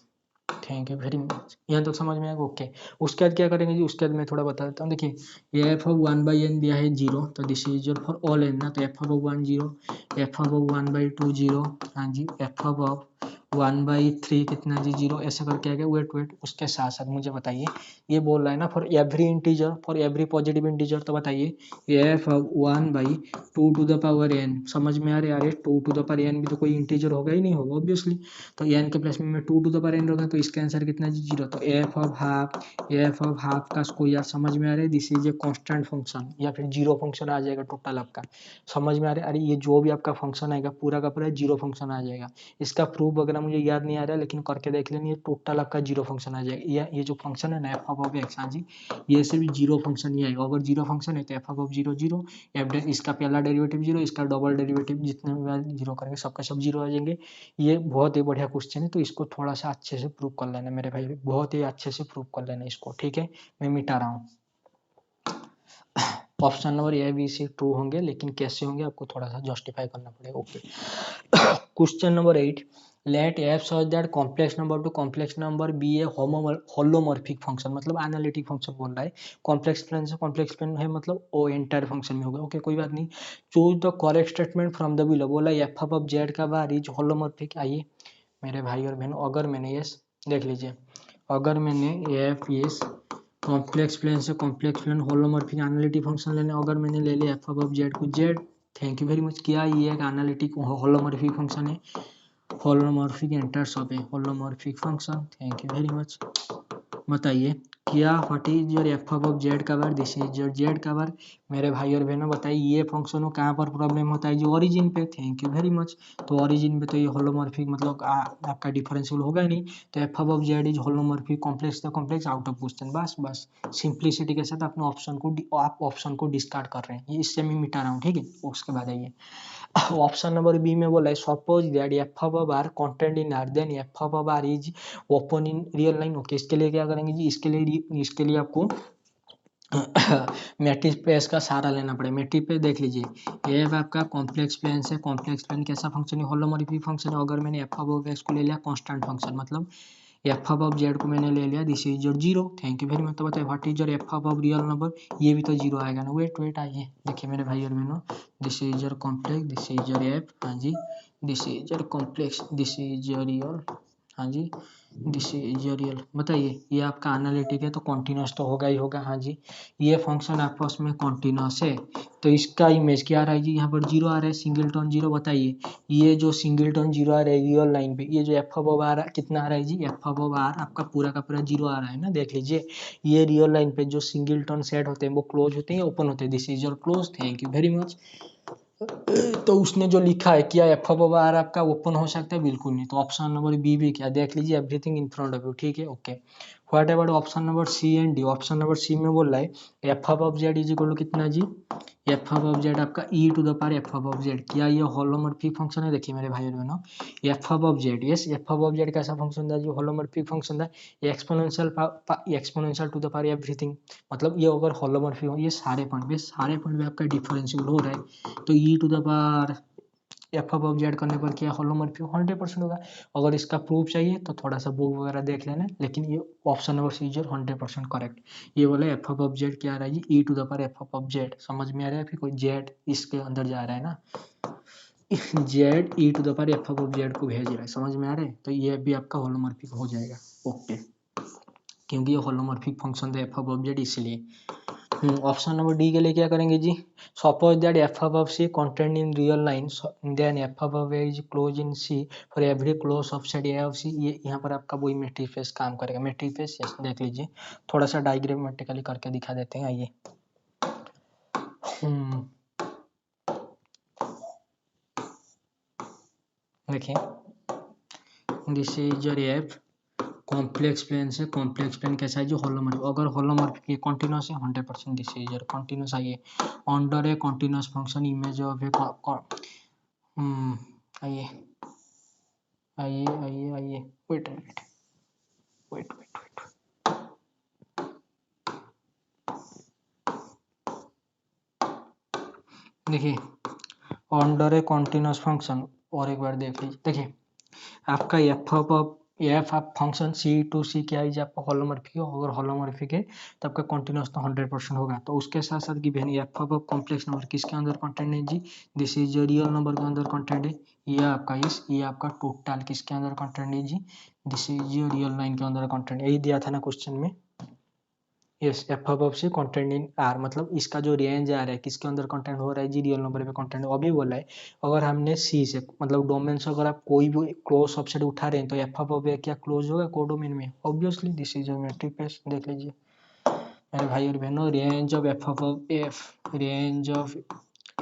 थैंक यू वेरी मच, यहाँ तक समझ में आएगा? ओके, उसके बाद क्या करेंगे जी, उसके बाद मैं थोड़ा बता देता हूँ। देखिए, एफ ऑफ 1/n दिया है 0, तो this is your for all N ना, तो एफ ऑफ 1 0, एफ ऑफ 1/2 0, हाँ जी, एफ ऑफ 1/3 कितना जी, 0, ऐसे करके आ गया। वेट, उसके साथ साथ मुझे बताइए, ये बोल रहा है ना for every integer, for every positive integer, तो बताइए F of 1/2 to the power n, समझ में आ रहा है? अरे 2 टू द पावर n भी तो कोई इंटीजर होगा ही नहीं, होगा ऑब्वियसली, तो n के प्लेस में मैं 2 टू द पावर n रखा, तो इसका आंसर कितना जी, 0। तो एफ ऑफ हाफ का स्क्वायर, समझ में आ रहा है? This is a constant function, या फिर जीरो फंक्शन आ जाएगा टोटल आपका, समझ में आ रहा है? अरे ये जो भी आपका फंक्शन आएगा पूरा का पूरा जीरो फंक्शन आ जाएगा। इसका प्रूफ वगैरह मुझे याद नहीं आ रहा है, लेकिन करके देख लेंगे, ये टोटल आपका जीरो फंक्शन आ जाएगा। ये जो फंक्शन है ना एफ ऑफ एक्स, हाँ जी, ये से भी जीरो फंक्शन ही आएगा। अगर जीरो फंक्शन है तो एफ ऑफ 0 0, इसका पहला डेरिवेटिव 0, इसका डबल डेरिवेटिव जितने भी जीरो करेंगे सबका सब जीरो आ जाएंगे। ये बहुत ही बढ़िया क्वेश्चन है, तो इसको थोड़ा सा अच्छे से प्रूव कर लेना मेरे भाई, बहुत ही अच्छे से प्रूव कर लेना इसको, ठीक है? मैं मिटा रहा हूँ। Option number A B C true होंगे, लेकिन कैसे होंगे आपको थोड़ा सा जस्टिफाई करना पड़ेगा। Okay, question number 8, let F such that complex number to complex number be a holomorphic function, मतलब एनालिटिक फंक्शन बोल रहा है। कॉम्प्लेक्स प्लेन से कॉम्प्लेक्स प्लेन है, मतलब वो एंटायर फंक्शन में होगा। ओके, कोई बात नहीं। Choose the correct statement from the below, बोला एफ ऑफ जेड का बार इज होलोमॉर्फिक। आइए मेरे भाई और बहनों, अगर मैंने यस देख लीजिए, अगर मैंने एफ इज कॉम्प्लेक्स प्लेन से complex plane holomorphic analytic function लेने, अगर मैंने ले लिया एफ ऑफ जेड को Z, thank you very much, किया, ये एक एनालिटिक होलोमॉर्फिक फंक्शन है, holomorphic enters of a holomorphic function, thank you very much. बताइए क्या what is your F of Z का bar, this is your Z का बार। मेरे भाई और बहनों बताइए, ये फंक्शन हो कहाँ पर प्रॉब्लम होता है जो ओरिजिन पे, थैंक यू वेरी मच। तो ओरिजिन पे तो ये होलोमॉर्फिक मतलब आपका डिफरेंशियल होगा ही नहीं, तो F of Z is holomorphic complex to complex out of question. बस सिंप्लिसिटी के साथ अपने ऑप्शन को डिस्कार्ड कर रहे हैं, ये इससे मैं मिटा रहा हूँ, ठीक है? उसके बाद आइए ऑप्शन नंबर बी में बोला है suppose that F of R content in R, then F of R is open in real line. Okay, इसके लिए क्या करेंगे जी, इसके लिए आपको मैट्रिक्स पे इसका सहारा लेना पड़ेगा। मैट्रिक्स पे देख लीजिए, ये आपका कॉम्प्लेक्स प्लेन से, कॉम्प्लेक्स प्लेन कैसा फंक्शन है, होलोमॉर्फिक फंक्शन है। अगर मैंने एफ ऑफ एक्स को ले लिया कांस्टेंट फंक्शन, मतलब एफ ऑफ जेड को मैंने ले लिया, this is your zero. Thank you very much. तो बताइए what is your F of real number, ये भी तो जीरो आएगा ना। वेट वेट आइए देखिए मेरे भाई और बहनों, this is your complex, this is your F, हाँ जी, this is your complex, this is your real, हाँ जी, दिस इज योर रियल। बताइए ये आपका एनालिटिक है तो कॉन्टिन्यूस तो होगा ही होगा, हाँ जी। ये फंक्शन आपस में कॉन्टिन्यूस है तो इसका इमेज क्या आ रहा है जी, यहाँ पर जीरो आ रहा है, सिंगलटन जीरो। बताइए ये जो सिंगलटन जीरो आ रहा है रियल लाइन पे, ये जो एफ अब आ रहा है कितना आ रहा है जी, एफ अब आर आपका पूरा का पूरा जीरो आ रहा है ना। देख लीजिए ये रियल लाइन पे जो सिंगलटन सेट होते हैं वो क्लोज होते हैं या ओपन होते हैं, this is your close. Thank you very much. तो उसने जो लिखा है क्या एफ अब आर आपका ओपन हो सकता है, बिल्कुल नहीं। तो ऑप्शन नंबर बी भी क्या, देख लीजिए everything in front of you, ठीक है okay. What about option number C and D, option number C में बोल रहा है एफ अब जेड इज इक्वल टू कितना जी, एफ ऑफ जेड आपका ई to the power F of Z. क्या ये होलोमॉर्फिक फंक्शन है, देखिए मेरे भाई और बहनों, F of Z, yes F of Z कैसा फंक्शन था जो होलोमॉर्फिक फंक्शन था, exponential to the power everything. मतलब ये अगर होलोमॉर्फिक हो, ये सारे पॉइंट पे आपका डिफरेंशियल हो रहा है तो E to the power F of Z करने पर क्या होलोमॉर्फिक 100% होगा। अगर इसका प्रूफ चाहिए तो थोड़ा सा बुक वगैरह देख लेना, लेकिन ये option number C is 100% correct. ये बोले एफ ऑफ जेड क्या आ रहा है जी, ई to the power F of Z. समझ में आ रहा है, फिर कोई जेड इसके अंदर जा रहा है ना, Z E to the power F of Z को भेज रहा है, समझ में आ रहा है। तो ये भी आपका होलोमॉर्फिक हो जाएगा ओके, क्योंकि ये होलोमॉर्फिक फंक्शन था एफ ऑफ जेड इसलिए। ऑप्शन नंबर डी के लिए क्या करेंगे जी, suppose that F of C content in real line then F of A is close in C for every close subset A of C. ये यहाँ पर आपका वही मैट्रिक्स काम करेगा। मैट्रिक्स यस देख लीजिए, थोड़ा सा डायग्रामेटिकली करके दिखा देते हैं, आइए। देखिए this is your F, complex plane से, कॉम्प्लेक्स प्लेन कैसा है जो होलोमॉर्फिक, अगर होलोमॉर्फिक ये कॉन्टिन्यूस है 100% दिस इज योर कॉन्टिन्यूस। आइए under a continuous function image of a आइए आइए आइए आइए, wait minute, wait wait wait, देखिए अंडर ए कॉन्टिन्यूस फंक्शन, और एक बार देख लीजिए, देखिए आपका एफ आप फंक्शन सी टू सी क्या है आपका होलोमॉर्फिक है, अगर होलोमॉर्फिक है तो आपका कॉन्टिन्यूस तो 100% होगा। तो उसके साथ साथ given F of complex number किसके अंदर कंटेंट है जी, दिस इज जो रियल नंबर के अंदर कंटेंट है। ये आपका ये आपका टोटल किसके अंदर कंटेंट है जी, दिस इज जो रियल लाइन के अंदर कंटेंट, यही दिया था ना क्वेश्चन में। यस एफ ऑफ से कंटेंट इन आर, मतलब इसका जो रेंज आ रहा है किसके अंदर कंटेंट हो रहा है जी, रियल नंबर पे कंटेंट। अभी बोला है अगर हमने सी से मतलब डोमेन से अगर आप कोई भी क्लोज सबसेट उठा रहे हैं तो एफ ऑफ क्या क्लोज होगा कोडोमेन में, obviously this is metric space. देख लीजिए मेरे भाई और बहनों, range of F, range of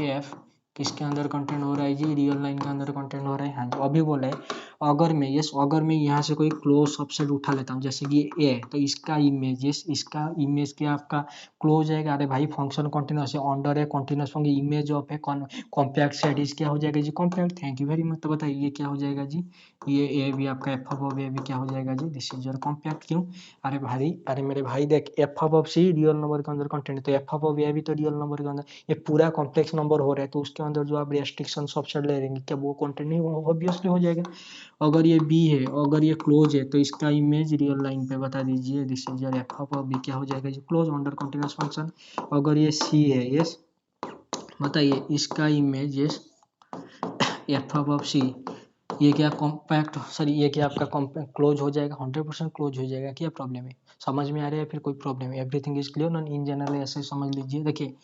F किसके अंदर कंटेंट हो रहा है जी, रियल लाइन के अंदर कंटेंट हो रहा है, हाँ जी। अभी बोला है अगर मैं यहाँ से कोई क्लोज सबसेट उठा लेता हूँ जैसे कि ए, तो इसका इमेज इसका इमेज क्या आपका क्लोज आएगा। अरे भाई फंक्शन कंटिन्यूस है, अंडर है कंटिन्यूस होंगे, इमेज ऑफ है कॉम्पैक्ट सेट इज क्या हो जाएगा जी, compact. Thank you very much. तो बताइए ये क्या हो जाएगा जी, ये ए भी आपका एफ ऑफ ए भी क्या हो जाएगा जी, दिस इज योर कॉम्पैक्ट। क्यों, अरे भाई अरे मेरे भाई देख F of C real number के अंदर कंटेंट, तो एफ ऑफ ए भी तो रियल नंबर के अंदर, ये पूरा कॉम्प्लेक्स नंबर हो रहा है तो उसके अंदर जो आप रेस्ट्रिक्शन सबसेट ले लेंगे क्या वो कंटेंट नहीं, ऑब्वियसली हो जाएगा। अगर ये बी है, अगर ये क्लोज है तो इसका इमेज रियल लाइन पे बता दीजिए, this is your F of B क्या हो जाएगा जी, क्लोज अंडर कंटीन्यूअस फंक्शन। अगर ये सी है, यस बताइए इसका image yes F of C, ये क्या कॉम्पैक्ट, सॉरी ये क्या आपका कॉम्पैक्ट क्लोज हो जाएगा, 100% क्लोज हो जाएगा। क्या प्रॉब्लम है, समझ में आ रहा है फिर कोई प्रॉब्लम है, एवरीथिंग इज क्लियर ना, इन जनरल ऐसे समझ लीजिए। देखिए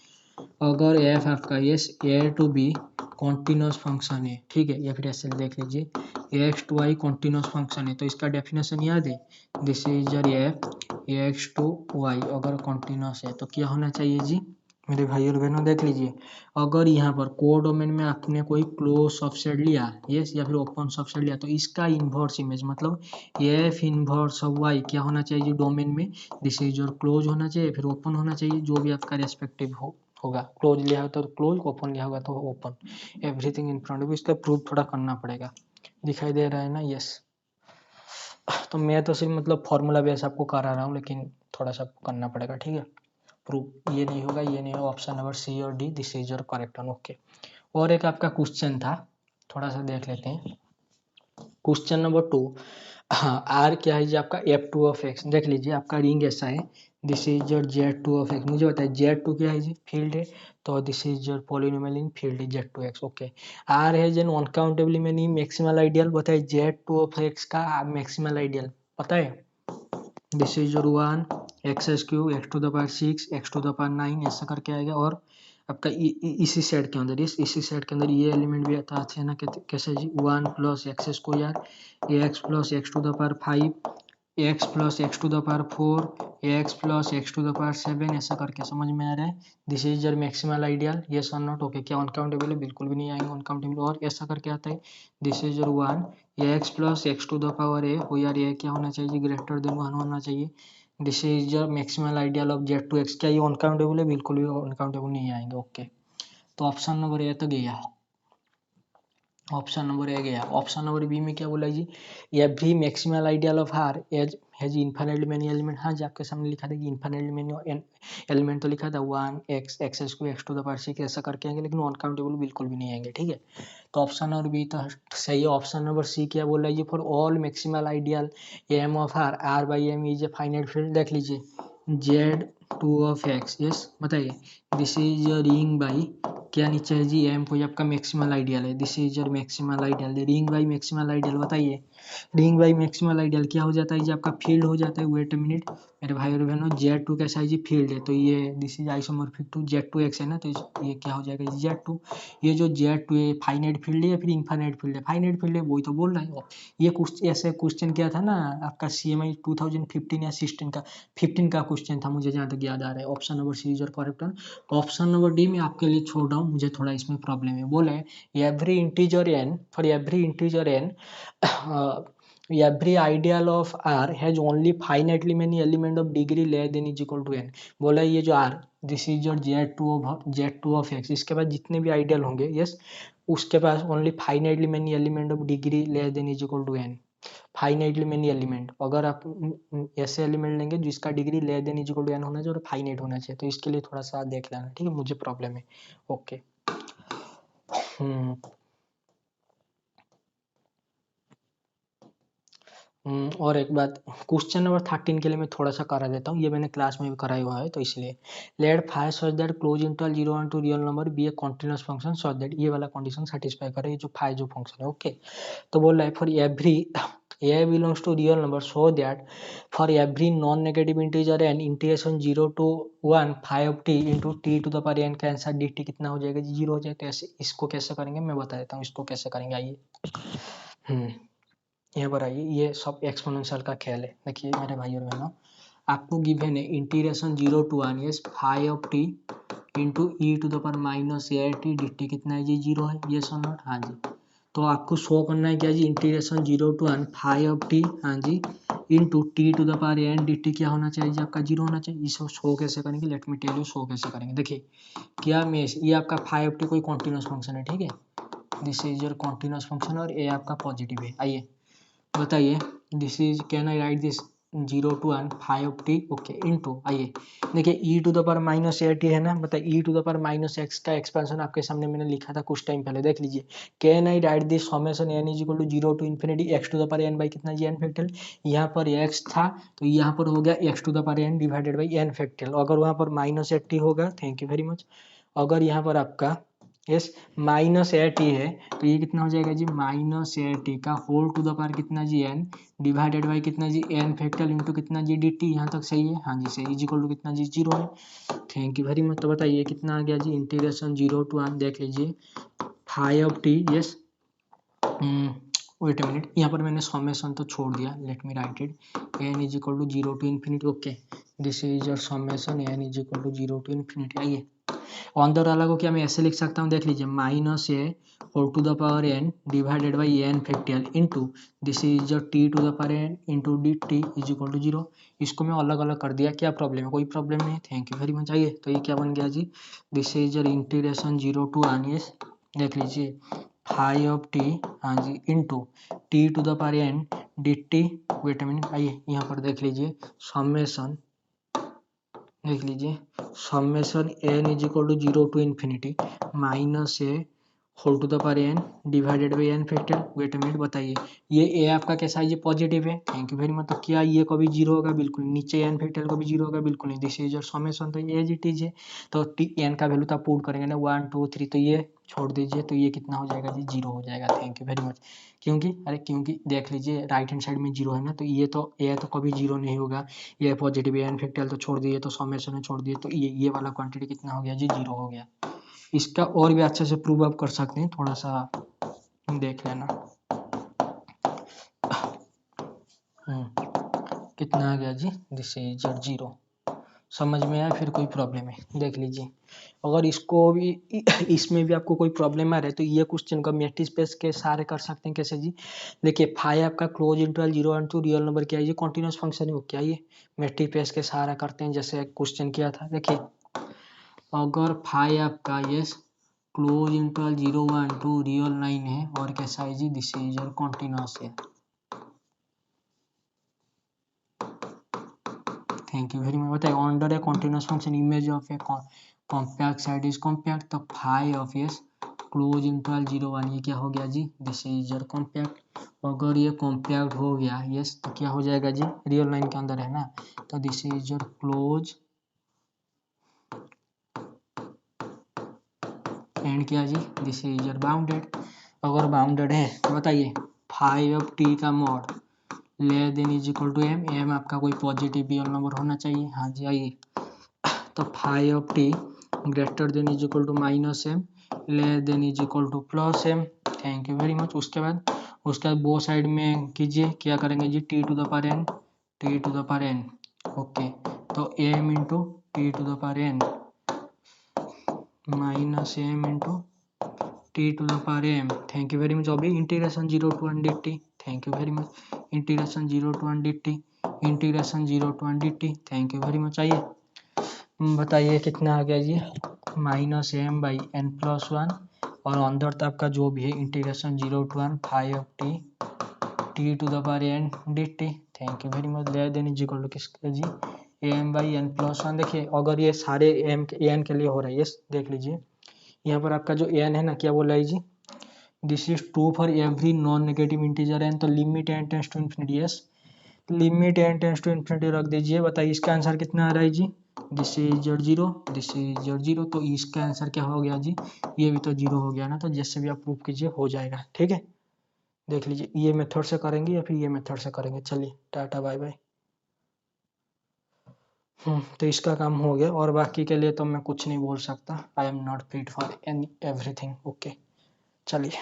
अगर एफ आपका yes A to B continuous function है, ठीक है, या फिर ऐसे देख लीजिए X to Y continuous function है तो इसका डेफिनेशन याद है, this is your F X to Y अगर कॉन्टिन्यूस है तो क्या होना चाहिए जी मेरे भाई और बहनों। देख लीजिए अगर यहाँ पर कोडोमेन में आपने कोई क्लोज सबसेट लिया यस या फिर ओपन सबसेट लिया तो इसका इन्वर्स इमेज मतलब एफ इन्वर्स ऑफ वाई क्या होना चाहिए जी डोमेन में, दिस इज योर क्लोज होना चाहिए फिर ओपन होना चाहिए, जो भी आपका रेस्पेक्टिव होगा। क्लोज लिया हो तो क्लोज, ओपन लिया होगा तो open, everything in front of. इसका प्रूफ थोड़ा करना पड़ेगा, दिखाई दे रहा है ना, यस। तो मैं तो सिर्फ मतलब फॉर्मूला बेस आपको करा रहा हूँ लेकिन थोड़ा सा करना पड़ेगा, ठीक है। प्रूफ, ये नहीं होगा, ये नहीं होगा, ऑप्शन नंबर सी और D, this is your correct one. Okay, और एक आपका क्वेश्चन था, थोड़ा सा देख लेते हैं। क्वेश्चन नंबर 2, हाँ, आर क्या है जी आपका f2 ऑफ x। देख लीजिए आपका रिंग ऐसा है, this is your z2 of x। मुझे बताइए z2 क्या है जी, फील्ड है, तो this is your polynomial in field z2x। Okay, R है जी अनकाउंटेबली मैनी मैक्सिमल आइडियल। बताइए z2 ऑफ x का मैक्सिमल आइडियल पता है, this is your 1 X Q X to the power 6 X to the power 9 ऐसा करके आएगा। और आपका इसी सेट के अंदर, इसी सेट के अंदर ये एलिमेंट भी आता है ना, कैसे जी, 1 plus x square X plus x to the power 5 X plus x to the power 4 X plus x to the power 7 ऐसा करके, समझ में आ रहा है। This is your maximal ideal, yes और नॉट। ओके, क्या अनकाउंटेबल है, बिल्कुल भी नहीं आएंगे अनकाउंटेबल। और ऐसा करके आता है, this is your 1 X plus x to the power A, हो यार ये क्या होना चाहिए, ग्रेटर देन 1 होना चाहिए। This is your maximal ideal of z2x। क्या ये अनकाउंटेबल है, बिल्कुल भी अनकाउंटेबल नहीं आएंगे। ओके, तो ऑप्शन नंबर ए तो गया, ऑप्शन नंबर ए गया। ऑप्शन नंबर बी में क्या बोला जी, every maximal ideal of R as has infinitely many element. हाँ जी, आपके सामने लिखा था कि इनफाइनाइटली मेनी एलिमेंट, तो लिखा था 1 X X square X to the power 6 ऐसा करके आएंगे, लेकिन अनकाउंटेबल बिल्कुल भी नहीं आएंगे। ठीक है, तो ऑप्शन नंबर बी तो सही है। ऑप्शन नंबर सी क्या बोल रहा है, for all maximal ideal M of R, R by M is a finite field. देख लीजिए z2 ऑफ x, यस बताइए, दिस इज रिंग बाई क्या नीचे है जी एम, कोई आपका मैक्सिमल आइडियल है, this is your maximal ideal, ring by maximal ideal. बताइए रिंग बाई मैक्सिमल आइडियल क्या हो जाता है जी आपका, फील्ड हो जाता है। वेट अ मिनट मेरे भाई और बहनों, z2 कैसा है जी, फील्ड है, तो ये this is isomorphic to z2x है ना, तो ये क्या हो जाएगा z2। ये जो z2 है फाइनाइट फील्ड है या फिर इनफाइनाइट फील्ड है, फाइनाइट फील्ड है, वही तो बोल रहा है। ये कुछ ऐसे क्वेश्चन क्या था ना आपका CMI 2015 या 16 का, 15 का क्वेश्चन था, मुझे जहाँ तक याद आ रहा है। Option number C is your correct one. Option number D में आपके लिए छोड़ रहा हूँ, मुझे थोड़ा इसमें प्रॉब्लम है। बोले every integer N, for every integer N every ideal of R has only finitely many element of degree less than is equal to n। बोला ये जो R, this is your z2 of x, इसके बाद जितने भी आइडियल होंगे, यस, उसके पास only finitely many element of degree less than is equal to n। Finitely many element, अगर आप ऐसे एलिमेंट लेंगे जिसका degree less than is equal to n होना चाहिए और फाइनाइट होना चाहिए, तो इसके लिए थोड़ा सा देख लेना, ठीक है, मुझे प्रॉब्लम है। ओके, और एक बात, क्वेश्चन नंबर 13 के लिए मैं थोड़ा सा करा देता हूँ, ये मैंने क्लास में भी कराया हुआ है, तो इसलिए let five such that close interval 0 1 to real number be a continuous function such that, ये वाला कंडीशन सेटिस्फाई करे, ये जो फाइव जो फंक्शन है। ओके, तो बोल रहा है for every a belongs to real number so that for every non negative integer n integration 0 to 1 5 t into t to the power n का आंसर dt कितना हो जाएगा जी, 0 हो जाए। तो ऐसे इसको कैसे करेंगे मैं बता देता हूँ, इसको कैसे करेंगे, आइए यहाँ पर आइए, ये सब एक्सपोनेंशियल का खेल है। देखिए मेरे भाई और बहनों, आपको गिवन है integration 0 to 1 yes 5 of t into E to the power minus A T D T कितना है जी, 0 है, ये सो नॉट, हाँ जी। तो आपको शो करना है क्या जी, इंटीग्रेशन 0 to 1 5 of t, हाँ जी, into T to the power N D T क्या होना चाहिए जी आपका, 0 होना चाहिए। इसको शो कैसे करेंगे, let me tell you show कैसे करेंगे। देखिए क्या मैं, ये आपका 5 of t कोई कॉन्टिन्यूस फंक्शन है, ठीक है, this is your continuous function, और ए आपका पॉजिटिव है। आइए बताइए, this is can I write this 0 to 1 5 of t, okay, into, आइए देखिए E to the power minus A T है ना, बताइए ई to the power minus X का एक्सपेंशन आपके सामने मैंने लिखा था कुछ टाइम पहले, देख लीजिए, can I write this summation N is equal to 0 to infinity x to the power n by कितना जी, एन फैक्टोरियल। यहाँ पर एक्स था तो यहाँ पर हो गया x to the power N divided by n factorial. अगर वहाँ पर माइनस ए टी होगा, थैंक यू वेरी मच, अगर यहाँ पर आपका यस माइनस ए टी है तो ये कितना हो जाएगा जी, माइनस ए टी का होल टू द पावर कितना जी, एन डिवाइडेड बाई कितना जी, एन फैक्टोरियल इंटू कितना जी डी टी। यहाँ तक सही है, हाँ जी सही, इज इक्वल टू कितना जी, 0 है। Thank you very much. तो बताइए कितना आ गया जी, इंटीग्रेशन 0 to 1, देख लीजिए 5 of t, yes, wait a minute, यहाँ पर मैंने समेशन तो छोड़ दिया, let me write it, n is equal to 0 to infinity, okay, this is your summation N is equal to 0 to infinity. आइए अंदर वाला को क्या मैं ऐसे लिख सकता हूँ, देख लीजिए, minus A whole to the power N divided by n factorial into this is your t to the power N into d t is equal to 0। इसको मैं अलग अलग कर दिया, क्या प्रॉब्लम है, कोई प्रॉब्लम नहीं है, थैंक यू वेरी मच। आइए तो ये क्या बन गया जी, this is your integration 0 to 1 yes, देख लीजिए 5 of t, हाँ जी, into T to the power N D T, wait a minute, आइए यहाँ पर देख लीजिए समेशन देख लीजिए, summation N is equal to 0 to infinity minus A whole to the power N divided by N factor. Wait minute, बताइए ये ए आपका कैसा है, ये पॉजिटिव है, थैंक यू वेरी मच। तो क्या ये कभी जीरो होगा? बिल्कुल। नीचे एन फैक्टर कभी जीरो होगा? बिल्कुल नहीं। दिस इज योर समेशन, तो ये एज इट इज है। तो एन का वैल्यू तो आप पुट करेंगे ना 1 2 3, तो ये छोड़ दीजिए, तो ये कितना हो जाएगा जी? जीरो हो जाएगा। Thank you very much. क्योंकि देख लीजिए राइट हैंड साइड में जीरो है ना, तो ये तो कभी जीरो नहीं होगा, ये पॉजिटिव है। एन फैक्टर तो छोड़ दिए, तो समेशन छोड़ दिए, तो ये वाला क्वांटिटी कितना हो गया जी? जीरो हो गया। इसका और भी अच्छे से प्रूव अप कर सकते हैं, थोड़ा सा देख लेना। कितना आ गया जी? This is zero. समझ में आया? फिर कोई प्रॉब्लम है देख लीजिए। अगर इसको भी इसमें भी आपको कोई प्रॉब्लम आ रहा है तो ये क्वेश्चन का मैट्रिक्स स्पेस के सारे कर सकते हैं। कैसे जी? देखिए फाइव आपका क्लोज इंटरवल 0 1 2 रियल नंबर क्या है? ये कॉन्टिन्यूस फंक्शन है, वो क्या ये मैट्रिक्स स्पेस के सहारा करते हैं, जैसे क्वेश्चन किया था। देखिए अगर फाइव आपका yes close interval 0 1 2 real line है और कैसा है जी? दिस इज योर कॉन्टिन्यूस है। Thank you very much. बताइए under a continuous function image of a compact side is compact, तो five of yes close interval 0 1 ये क्या हो गया जी? This is your compact. अगर ये कॉम्पैक्ट हो गया यस तो क्या हो जाएगा जी? रियल लाइन के अंदर है ना, तो this is your close and क्या जी? This is your bounded. अगर बाउंडेड है तो बताइए फाइव ऑफ टी का mod less than is equal to M, M आपका कोई पॉजिटिव रियल नंबर होना चाहिए। हाँ जी आइए, तो five of T greater than is equal to minus M less than is equal to plus M. Thank you very much. उसके बाद बो साइड में कीजिए, क्या करेंगे जी? T to the power N, T to the power N. Okay, तो M into T to the power N minus M into T to the power M. Thank you very much. अभी integration 0 to 1 dt। Thank you very much. Integration 0 to 1 dt, integration 0 to 1 dt। Thank you very much. आइए बताइए कितना आ गया जी? Minus M by N plus one, और अंदर तक का जो भी है integration 0 to 1 five of T T to the power N D T. Thank you very much. Less than is equal to किसका जी? M by N plus one. देखिए अगर ये सारे एम एन के लिए हो रहा है, यस देख लीजिए यहाँ पर आपका जो एन है ना, क्या बोला है जी? This is true for every non negative integer N, तो limit N tends to infinity. Yes, limit N tends to infinity रख दीजिए। बताइए इसका आंसर कितना आ रहा है जी? This is your zero, this is your zero. तो इसका आंसर क्या हो गया जी? ये भी तो जीरो हो गया ना, तो जैसे भी आप प्रूव कीजिए हो जाएगा। ठीक है, देख लीजिए ये मेथड से करेंगे या फिर ये मेथड से करेंगे। चलिए टाटा बाय बाय। तो इसका काम हो गया, और बाकी के लिए तो मैं कुछ नहीं बोल सकता। I am not fit for any everything. Okay चलिए।